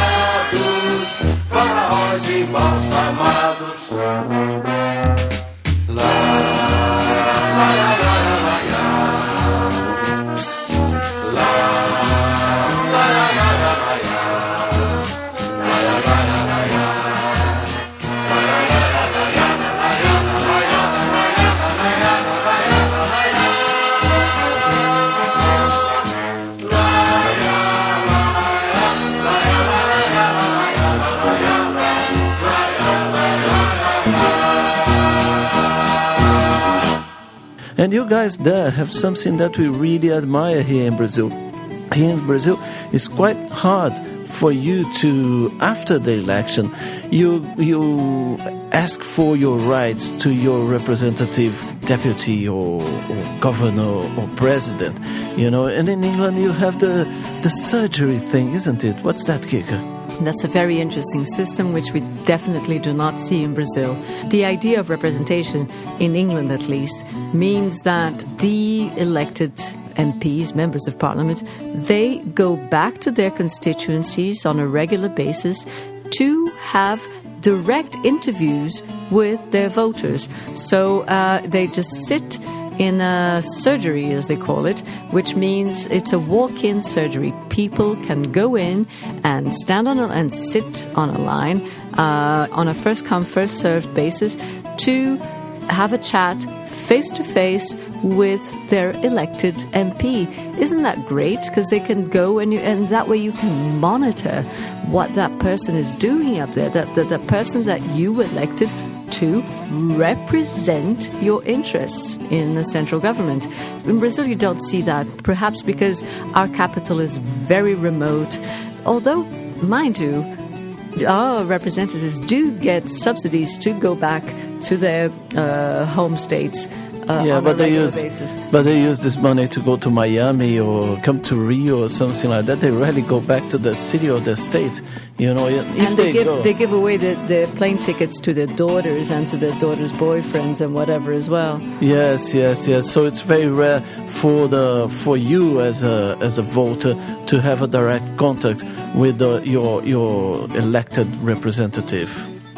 dos faraós embalsamados. La, la, la, la, la, la, la, la, la, la, And you guys there have something that we really admire here in Brazil. Here in Brazil, it's quite hard for you to, after the election, you ask for your rights to your representative deputy or governor or president, you know. And in England, you have the surgery thing, isn't it? What's that, Kika? That's a very interesting system which we definitely do not see in Brazil. The idea of representation, in England at least, means that the elected MPs, members of parliament, they go back to their constituencies on a regular basis to have direct interviews with their voters. So they just sit in a surgery, as they call it, which means it's a walk-in surgery. People can go in and stand on and sit on a line on a first-come, first-served basis to have a chat face-to-face with their elected MP. Isn't that great? Because they can go and that way you can monitor what that person is doing up there, that person that you elected to represent your interests in the central government. In Brazil, you don't see that, perhaps because our capital is very remote. Although, mind you, our representatives do get subsidies to go back to their home states. But they use this money to go to Miami or come to Rio or something like that. They rarely go back to the city or the state, you know. If and they give away the plane tickets to their daughters and to their daughters' boyfriends and whatever as well. Yes. So it's very rare for you as a voter to have a direct contact with your elected representative,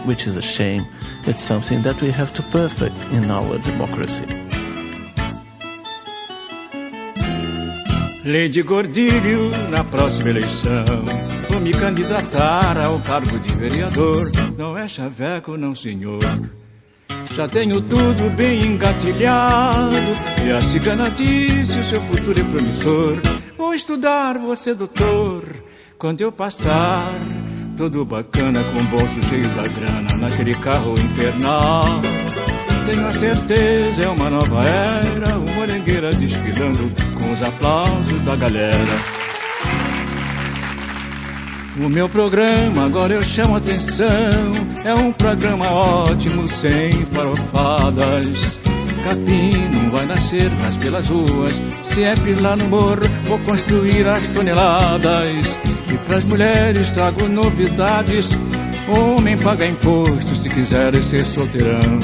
which is a shame. It's something that we have to perfect in our democracy. Lei de Gordilho, na próxima eleição, vou me candidatar ao cargo de vereador. Não é chaveco, não, senhor. Já tenho tudo bem engatilhado, e a cigana disse: o seu futuro é promissor. Vou estudar, vou ser doutor, quando eu passar. Todo bacana, com o bolso cheio da grana, naquele carro infernal. Tenho a certeza, é uma nova era, o Morangueira desfilando com os aplausos da galera. O meu programa, agora eu chamo a atenção, é um programa ótimo, sem farofadas. Capim não vai nascer, mas pelas ruas, se é lá no morro, vou construir as toneladas. E pras mulheres trago novidades, homem paga imposto se quiser ser solteirão.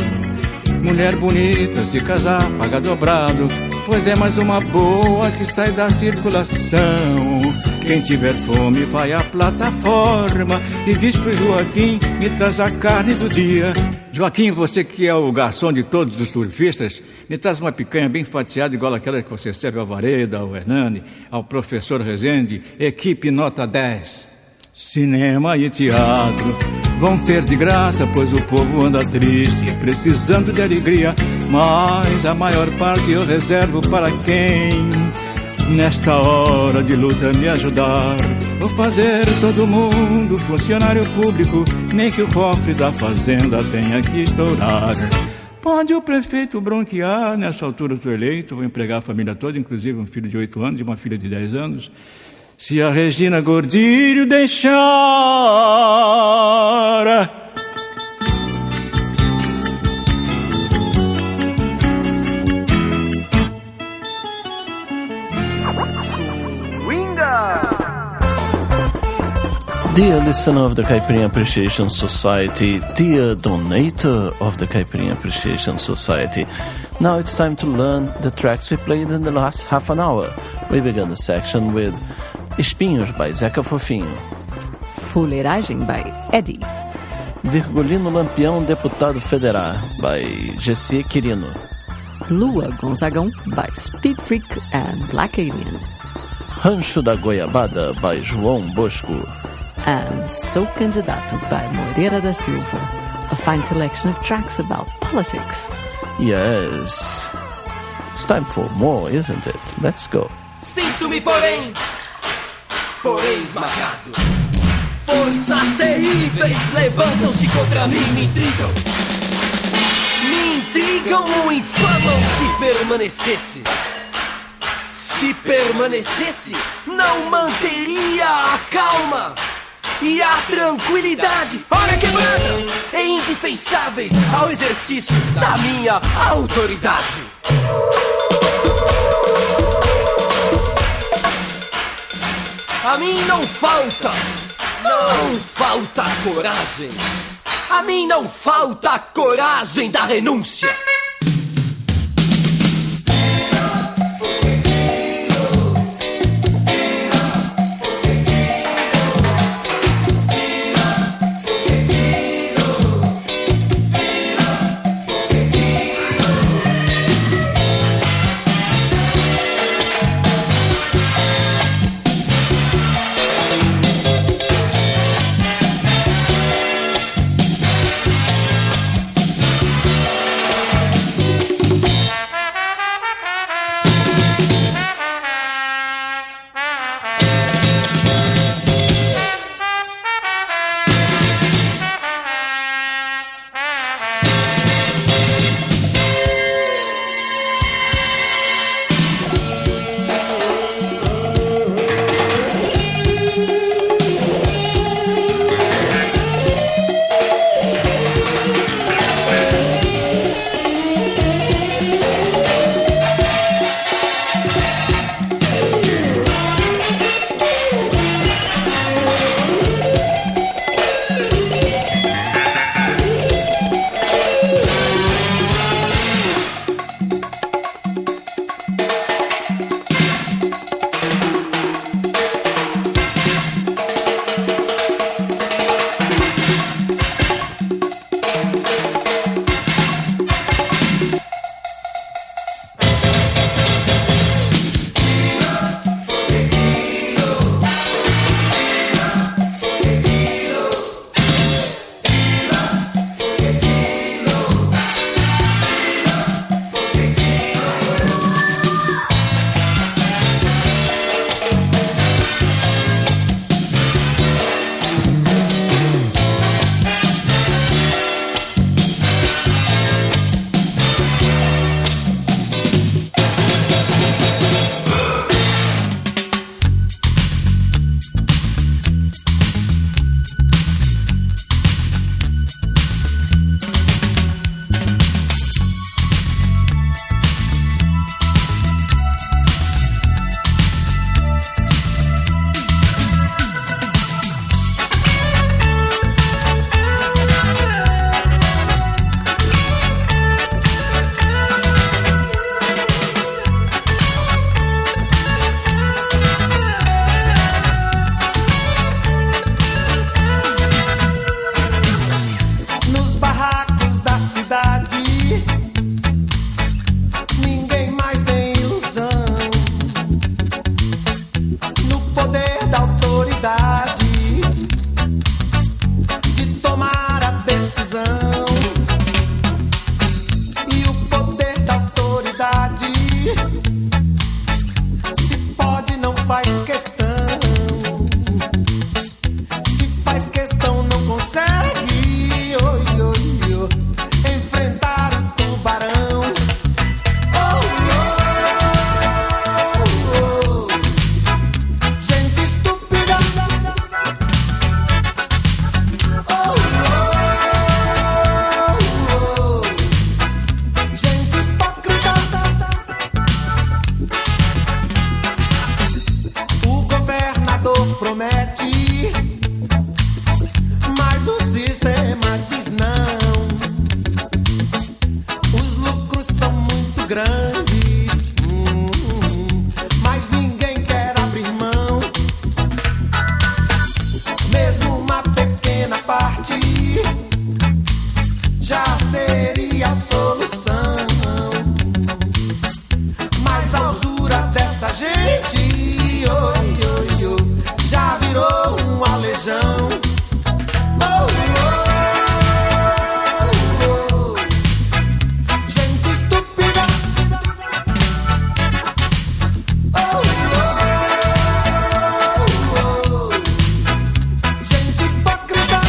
Mulher bonita, se casar, paga dobrado, pois é mais uma boa que sai da circulação. Quem tiver fome vai à plataforma e diz pro Joaquim, me traz a carne do dia. Joaquim, você que é o garçom de todos os surfistas, me traz uma picanha bem fatiada, igual aquela que você serve ao Vareda, ao Hernani, ao professor Rezende, equipe nota 10. Cinema e teatro vão ser de graça, pois o povo anda triste, precisando de alegria, mas a maior parte eu reservo para quem nesta hora de luta me ajudar. Vou fazer todo mundo funcionário público, nem que o cofre da fazenda tenha que estourar. Pode o prefeito bronquear, nessa altura eu estou eleito, vou empregar a família toda, inclusive um filho de 8 anos e uma filha de 10 anos. Se a Regina Gordilho deixar... Dear listener of the Caipirinha Appreciation Society, dear donator of the Caipirinha Appreciation Society, now it's time to learn the tracks we played in the last half an hour. We began the section with Espinhos by Zeca Fofinho. Fuleiragem by Eddie. Virgulino Lampião, Deputado Federal by Gessie Quirino. Lua Gonzagão by Speed Freak and Black Alien. Rancho da Goiabada by João Bosco. And Sou Candidato by Moreira da Silva. A fine selection of tracks about politics. Yes. It's time for more, isn't it? Let's go. Sinto-me, porém esmagado. Forças terríveis levantam-se contra mim, me intrigam, ou infamam. Se permanecesse, não manteria a calma e a tranquilidade. Hora quebrada e indispensáveis ao exercício da minha autoridade. A mim não falta coragem. A mim não falta a coragem da renúncia. grandes, mas ninguém já virou um alejão. Gente estúpida. Gente hipócrita.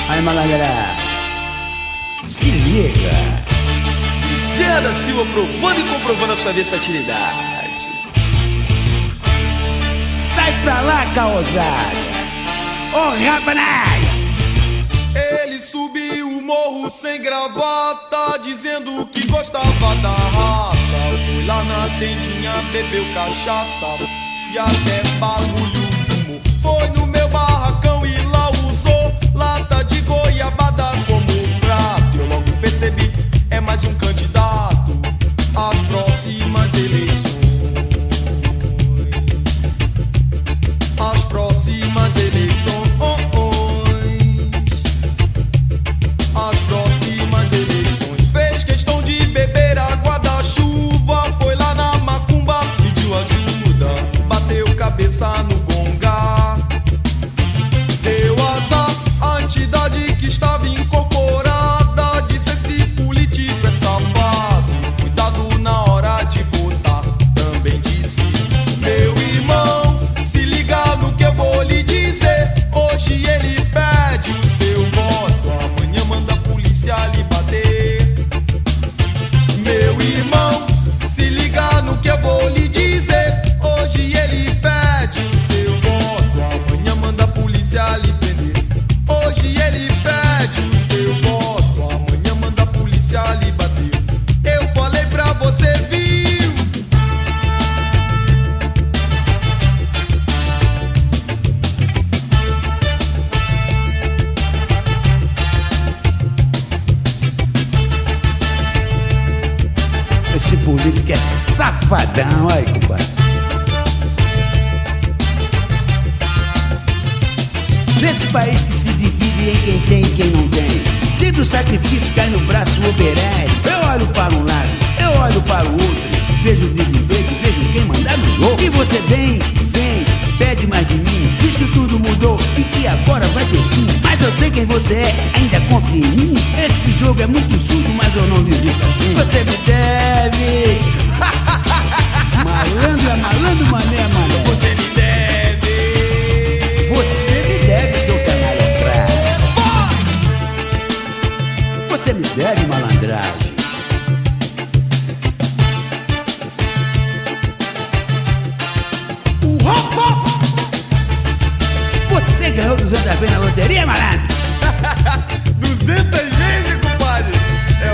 Aí, malandra, se liga. Zé da Silva provando e comprovando a sua versatilidade. Sai pra lá, caosada. Ô, rapaz! Ele subiu o morro sem gravata, dizendo que gostava da raça. Foi lá na tendinha, bebeu cachaça e até bagulho fumou. Foi no meu barracão e lá usou lata de goiabada como prato. Eu logo percebi, é mais um candidato às próximas eleições. As próximas eleições. As próximas eleições. Fez questão de beber água da chuva. Foi lá na macumba, pediu ajuda. Bateu cabeça no gonga. Deu azar, a entidade que estava incorporada disse: esse político é safado, cuidado na hora de votar. Também disse: meu irmão, se liga no que eu vou lhe dizer. Hoje ele pede o seu voto, amanhã manda a polícia lhe bater. Meu irmão, se liga no que eu vou lhe dizer. Hoje ele pede o seu voto, amanhã manda a polícia lhe prender. Hoje ele pede o seu voto, amanhã manda a polícia lhe bater. Eu falei pra você, viu? Esse político é safadão, aí, compadre. Nesse país que se divide em quem tem e quem não tem, sempre o sacrifício cai no braço operário. Eu olho para um lado, eu olho para o outro, vejo o desemprego, vejo quem mandar no jogo. E você vem, pede mais de mim, diz que tudo mudou e que agora vai ter fim. Mas eu sei quem você é, ainda confia em mim. Esse jogo é muito sujo, mas eu não desisto assim. Você me deve. Malandro é malandro, mané é mané. Você me deve. Você me deve, seu canalha crasso. Você me deve, malandragem. Você ganhou 200 vezes na loteria, malandro? 200 vezes, compadre? É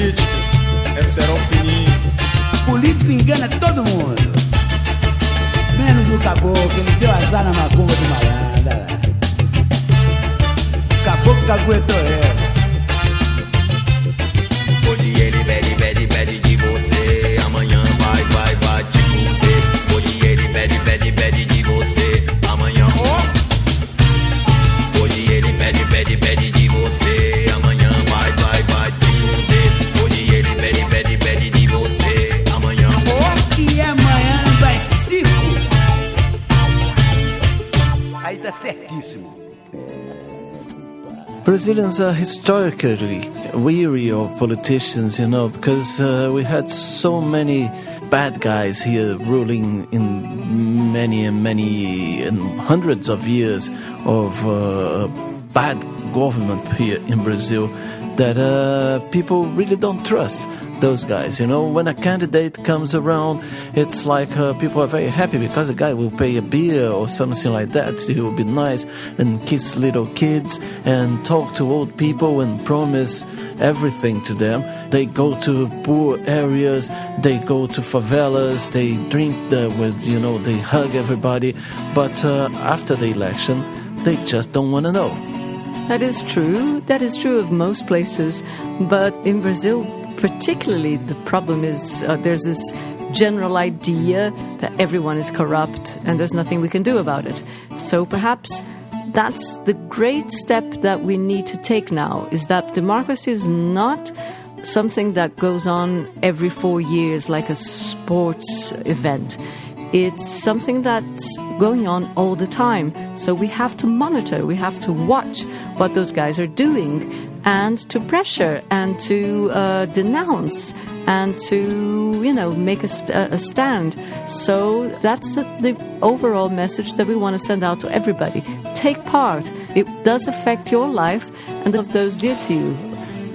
política é cerol fininho. Político engana todo mundo. Menos o caboclo, ele deu azar na macumba do malandro. O caboclo caguetou ela. Hoje ele pede de você, amanhã vai te fuder. Hoje ele pede de você, amanhã Hoje ele pede de você, amanhã vai te fuder. Hoje ele pede de você, amanhã E amanhã vai 5. Aí tá certíssimo. Brazilians are historically weary of politicians, you know, because we had so many bad guys here ruling in many and hundreds of years of bad government here in Brazil that people really don't trust those guys. You know, when a candidate comes around, it's like people are very happy because the guy will pay a beer or something like that. He will be nice and kiss little kids and talk to old people and promise everything to them. They go to poor areas, they go to favelas, they drink they hug everybody. But after the election, they just don't want to know. That is true. That is true of most places. But in Brazil, particularly, the problem is there's this general idea that everyone is corrupt and there's nothing we can do about it. So perhaps that's the great step that we need to take now, is that democracy is not something that goes on every 4 years like a sports event. It's something that's going on all the time. So we have to monitor, we have to watch what those guys are doing, and to pressure and to denounce and to, make a stand. So that's the overall message that we want to send out to everybody. Take part. It does affect your life and of those dear to you.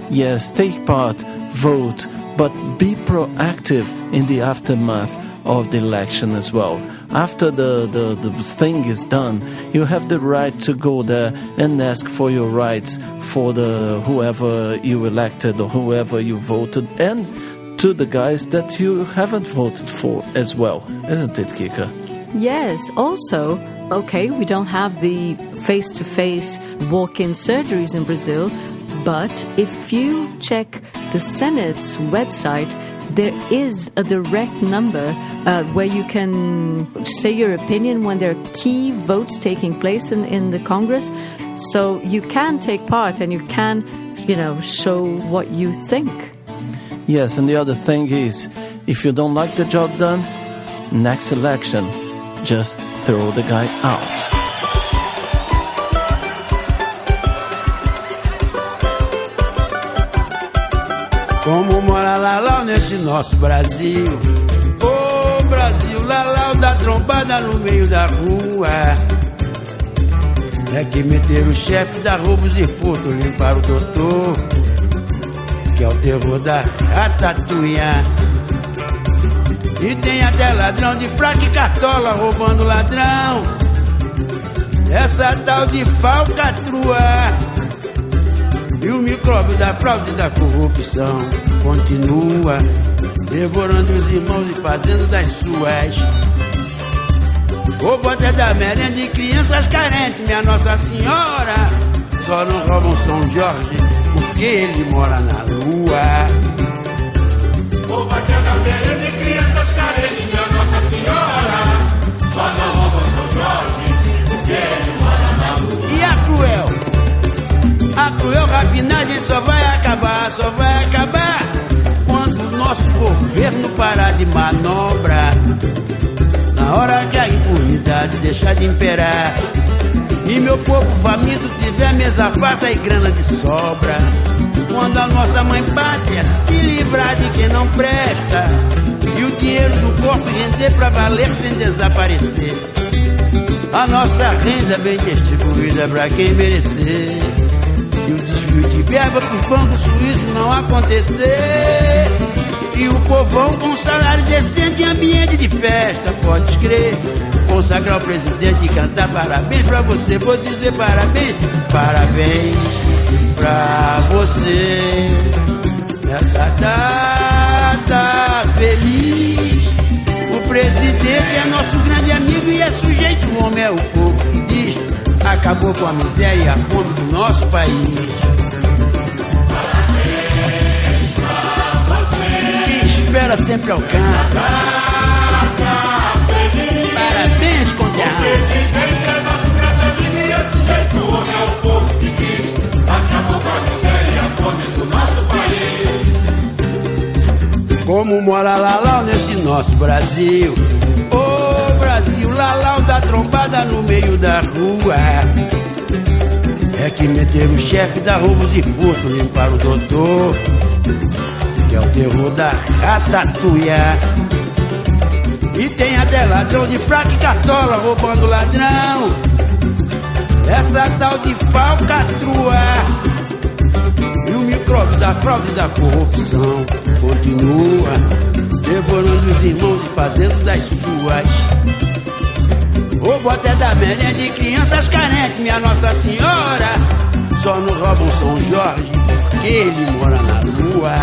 Yes, take part, vote, but be proactive in the aftermath of the election as well. After the thing is done, you have the right to go there and ask for your rights for whoever you elected or whoever you voted, and to the guys that you haven't voted for as well. Isn't it, Kika? Yes, also, okay, we don't have the face-to-face walk-in surgeries in Brazil, but if you check the Senate's website, there is a direct number where you can say your opinion when there are key votes taking place in the Congress. So you can take part and you can, show what you think. Yes, and the other thing is, if you don't like the job done, next election, just throw the guy out. Como mora Lalau nesse nosso Brasil. Ô Brasil, Lalau da trombada no meio da rua. É que meter o chefe, dar roubos e furto, limpar o doutor, que é o terror da ratatouille. E tem até ladrão de fraca e cartola roubando ladrão. Essa tal de falcatrua. E o micróbio da fraude e da corrupção continua devorando os irmãos e fazendo das suas. O bote da merenda e crianças carentes, minha Nossa Senhora. Só não roubam São Jorge porque ele mora na lua. O bote da merenda e crianças carentes, minha Nossa Senhora. Só não roubam São Jorge porque ele mora na lua. E a cruel? A cruel rapinagem só vai acabar quando o nosso governo parar de manobra. Na hora que a impunidade deixar de imperar e meu povo faminto tiver mesa farta e grana de sobra. Quando a nossa mãe pátria se livrar de quem não presta e o dinheiro do corpo render pra valer sem desaparecer. A nossa renda bem distribuída pra quem merecer. E o desvio de verba pros bancos suíços não acontecer. E o povão com salário decente em ambiente de festa, pode crer. Consagrar o presidente e cantar parabéns pra você. Vou dizer parabéns, parabéns pra você. Nessa acabou com a miséria e a fome do nosso país. Quem espera sempre alcança. Parabéns, conterrâneo. O presidente é nosso grande amigo e esse jeito o homem é o povo que diz: acabou com a miséria e a fome do nosso país. Como mora Lalau nesse nosso Brasil? Ô Brasil, Lalau dá trombada no meio da rua. É que meteram o chefe, dá roubos e furto, limpar o doutor, que é o terror da ratatuia. E tem até ladrão de fraca e cartola roubando ladrão. Essa tal de falcatrua. E o micróbio da fraude e da corrupção continua devorando os irmãos e fazendo das suas. Roubo até da merenda de crianças carentes, minha Nossa Senhora. Só não roubam São Jorge, porque ele mora na lua.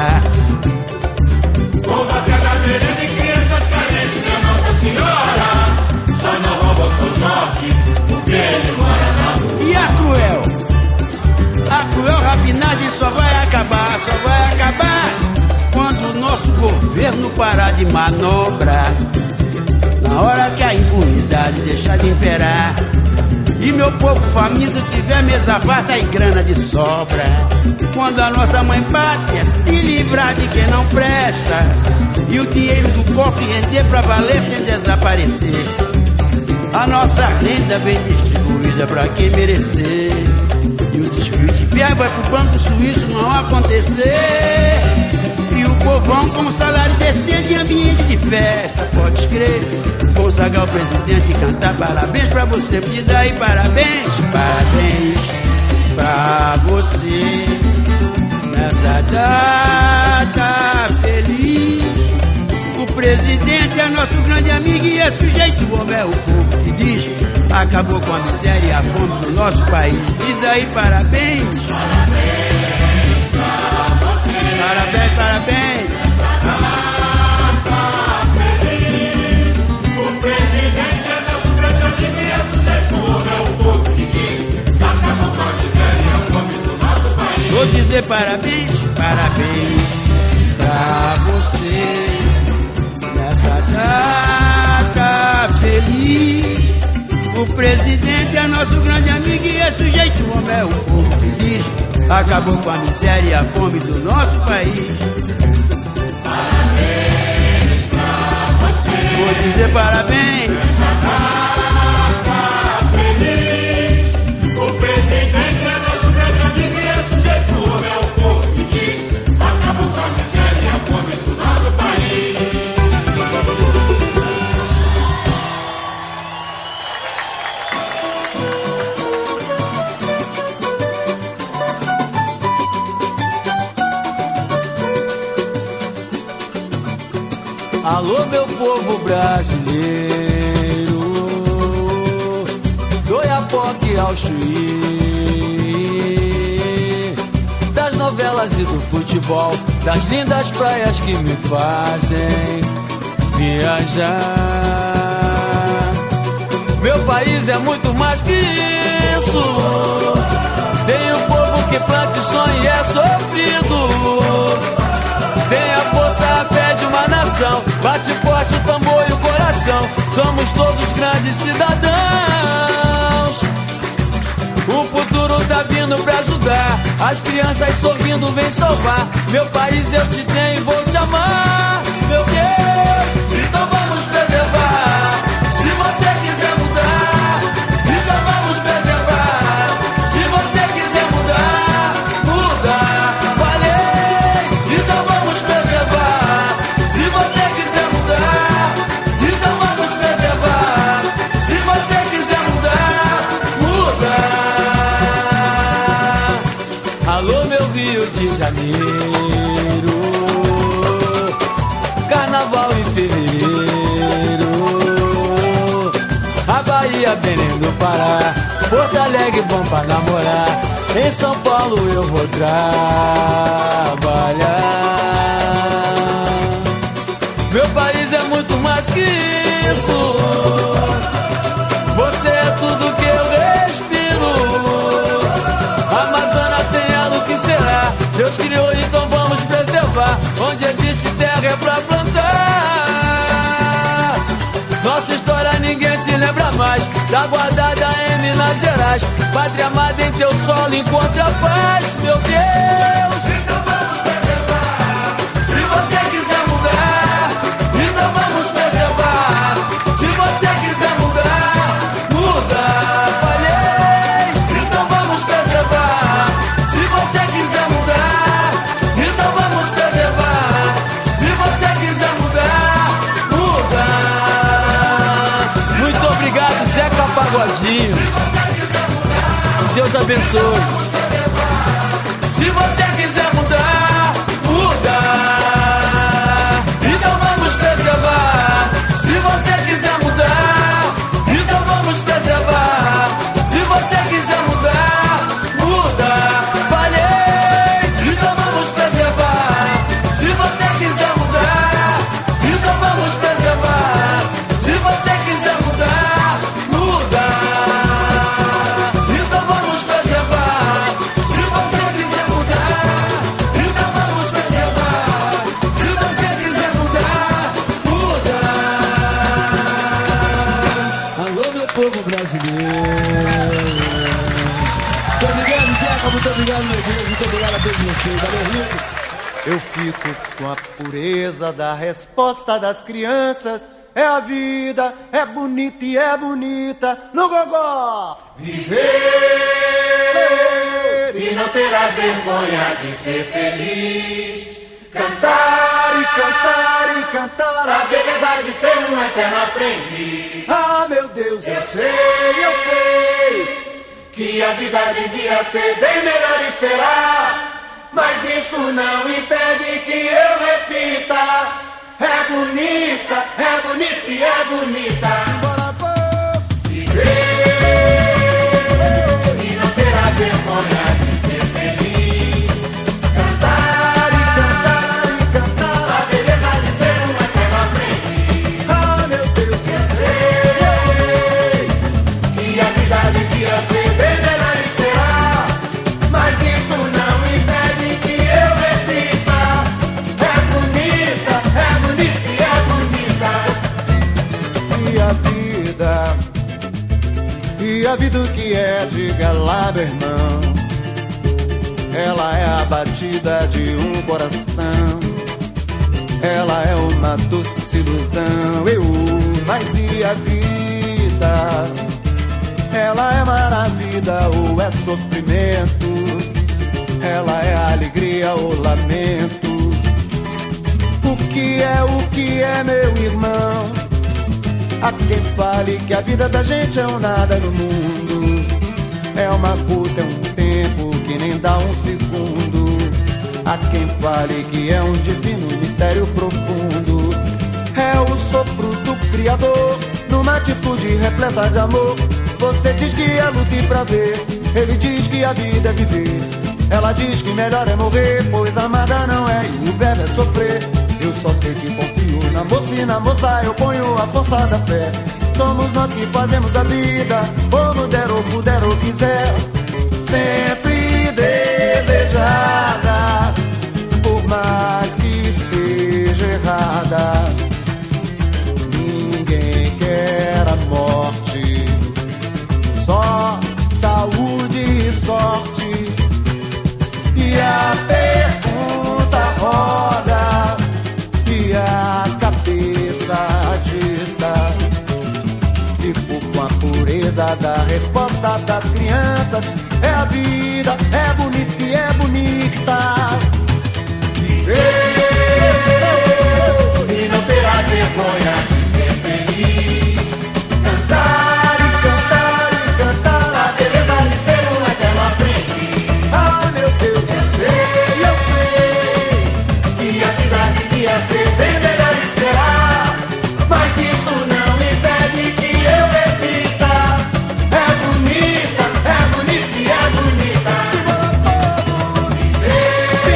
Roubo até da merenda de crianças carentes, minha Nossa Senhora. Só não roubam São Jorge, porque ele mora na lua. E a cruel? A cruel rapinagem só vai acabar quando o nosso governo parar de manobra. Na hora que a impunidade deixar de imperar e meu povo faminto tiver mesa farta e grana de sobra. Quando a nossa mãe pátria se livrar de quem não presta e o dinheiro do cofre render pra valer sem desaparecer. A nossa renda vem distribuída pra quem merecer e o desvio de verba pro banco suíço não acontecer. E o povão com salário decente em ambiente de festa, pode crer, consagrar o presidente e cantar parabéns pra você. Diz aí parabéns, parabéns pra você nessa data feliz. O presidente é nosso grande amigo e é sujeito, o homem é o povo que diz: acabou com a miséria e a fome do nosso país. Diz aí parabéns, parabéns pra você. Parabéns, parabéns. Feliz. O presidente é nosso grande amigo e é sujeito, o homem é o povo que diz: acabou com a miséria e a fome do nosso país. Vou dizer parabéns, parabéns pra você nessa data feliz. O presidente é nosso grande amigo e é sujeito, o homem é o povo feliz. Acabou com a miséria e a fome do nosso país. Parabéns pra você. Vou dizer parabéns. Feliz. O presidente é nosso grande amigo e é sujeito, o homem é o povo que diz: acabou com a miséria e a fome do nosso país. Alô, meu povo brasileiro, do Iapoque ao Chuí, das novelas e do futebol, das lindas praias que me fazem viajar. Meu país é muito mais que isso. Tem um povo que planta e sonha e é sofrido. Tem a força, a fé de uma nação. Bate forte o tambor e o coração. Somos todos grandes cidadãos. O futuro tá vindo pra ajudar. As crianças sorrindo vem salvar. Meu país eu te tenho e vou te amar. Meu Deus, então vamos preservar. Se você quiser mudar, então vamos preservar. Se você quiser mudar, muda. Falei, então vamos preservar. Se você quiser mudar, então vamos preservar. Se você quiser mudar, muda. Alô, meu Rio de Janeiro, Carnaval em fevereiro, a Bahia, Belém do Pará, Porto Alegre bom pra namorar. Em São Paulo eu vou trabalhar. Meu país é muito mais que isso. Você é tudo que eu respiro. Deus criou, então vamos preservar. Onde existe terra é pra plantar. Nossa história ninguém se lembra mais. Tá guardada em Minas Gerais. Pátria amada, em teu solo encontra paz. Meu Deus, então vamos preservar. Se você quiser mudar, então vamos preservar. Se você quiser mudar, muda. Falhei, então vamos preservar. Se você quiser mudar, então vamos preservar. Se você quiser mudar, muda. Muito obrigado, Zeca Pagodinho. Que Deus abençoe. Se você quiser mudar, muda. Então vamos preservar. Se você quiser mudar, então vamos preservar. Se você quiser mudar, muda. Falhei, então vamos preservar. Se você quiser mudar, então vamos preservar. Se você quiser mudar, muda. Então vamos preservar. Se você quiser mudar, então vamos preservar. Se você quiser mudar, muda. Alô, meu povo brasileiro. Muito obrigado, Zeca. Muito obrigado, meu Deus. Muito obrigado a todos vocês. Valeu, Rico. Eu fico com a pureza da resposta das crianças. É a vida, é bonita e é bonita no gogó. Viver e não terá vergonha de ser feliz. Cantar e cantar e cantar a beleza de ser um eterno aprendiz. Ah, meu Deus, eu sei que a vida devia ser bem melhor e será. Mas isso não impede que eu repita. É bonita e é bonita. Viver e não terá vergonha de ser feliz. Cantar e cantar e cantar a beleza de ser um eterno aprendiz. Ah, meu Deus, eu sei que a vida devia ser bem melhor e será. Mas isso não impede que eu repita. É bonita e é bonita. Se a vida o que é, diga lá, meu irmão. Ela é a batida de um coração. Ela é uma doce ilusão. Mas e a vida? Ela é maravilha ou é sofrimento? Ela é alegria ou lamento? O que é, meu irmão? Há quem fale que a vida da gente é um nada no mundo. É uma puta, é um tempo que nem dá um segundo. Há quem fale que é um divino mistério profundo. É o sopro do Criador, numa atitude repleta de amor. Você diz que é luta e prazer, ele diz que a vida é viver. Ela diz que melhor é morrer, pois amada não é e o verbo é sofrer. Eu só sei que confio na moça e na moça eu ponho a força da fé. Somos nós que fazemos a vida, como der ou puder ou quiser. Sempre desejada, por mais que esteja errada. Ninguém quer a morte, só saúde e sorte. E a pergunta roda e a cabeça agita. Fico com a pureza da resposta das crianças. É a vida, é bonita e é bonita. Viver e não terá vergonha de ser feliz. Cantar e cantar e cantar a beleza de ser um eterno aprendiz. Ah, meu Deus, eu sei que a vida devia ser bem melhor e será. Mas isso não impede que eu repita. É bonita e é bonita. Viver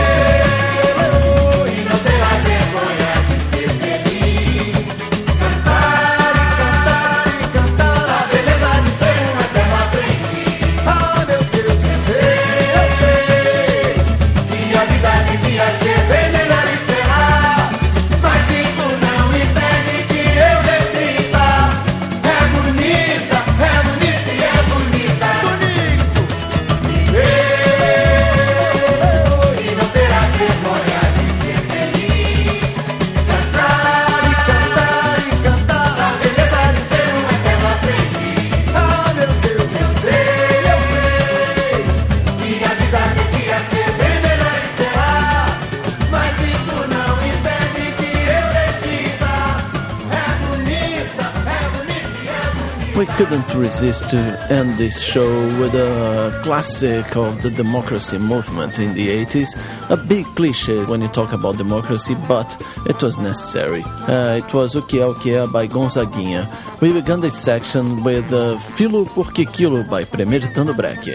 We couldn't resist to end this show with a classic of the democracy movement in the 80s. A big cliché when you talk about democracy, but it was necessary. It was O Que É by Gonzaguinha. We began this section with Filo Porque Quilo by Premeditando Breck.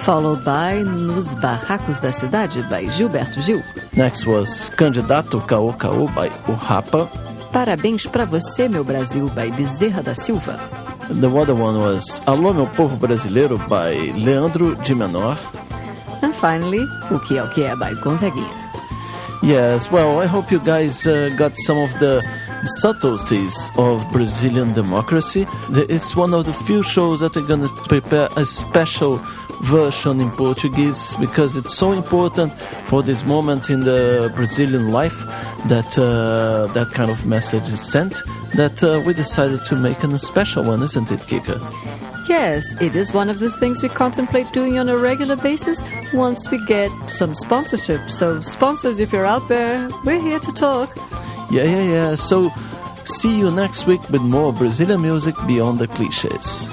Followed by Nos Barracos da Cidade by Gilberto Gil. Next was Candidato Caô Caô by O Rapa. Parabéns pra você, meu Brasil, by Bezerra da Silva. The other one was Alô Meu Povo Brasileiro by Leandro de Menor. And finally, O Que É by Gonzaguinha. Yes, well, I hope you guys got some of the subtleties of Brazilian democracy. It's one of the few shows that are going to prepare a special version in Portuguese because it's so important for this moment in the Brazilian life that that kind of message is sent that we decided to make a special one, isn't it, Kika? Yes, it is one of the things we contemplate doing on a regular basis once we get some sponsorship. So sponsors, if you're out there, we're here to talk. Yeah. So see you next week with more Brazilian music beyond the cliches.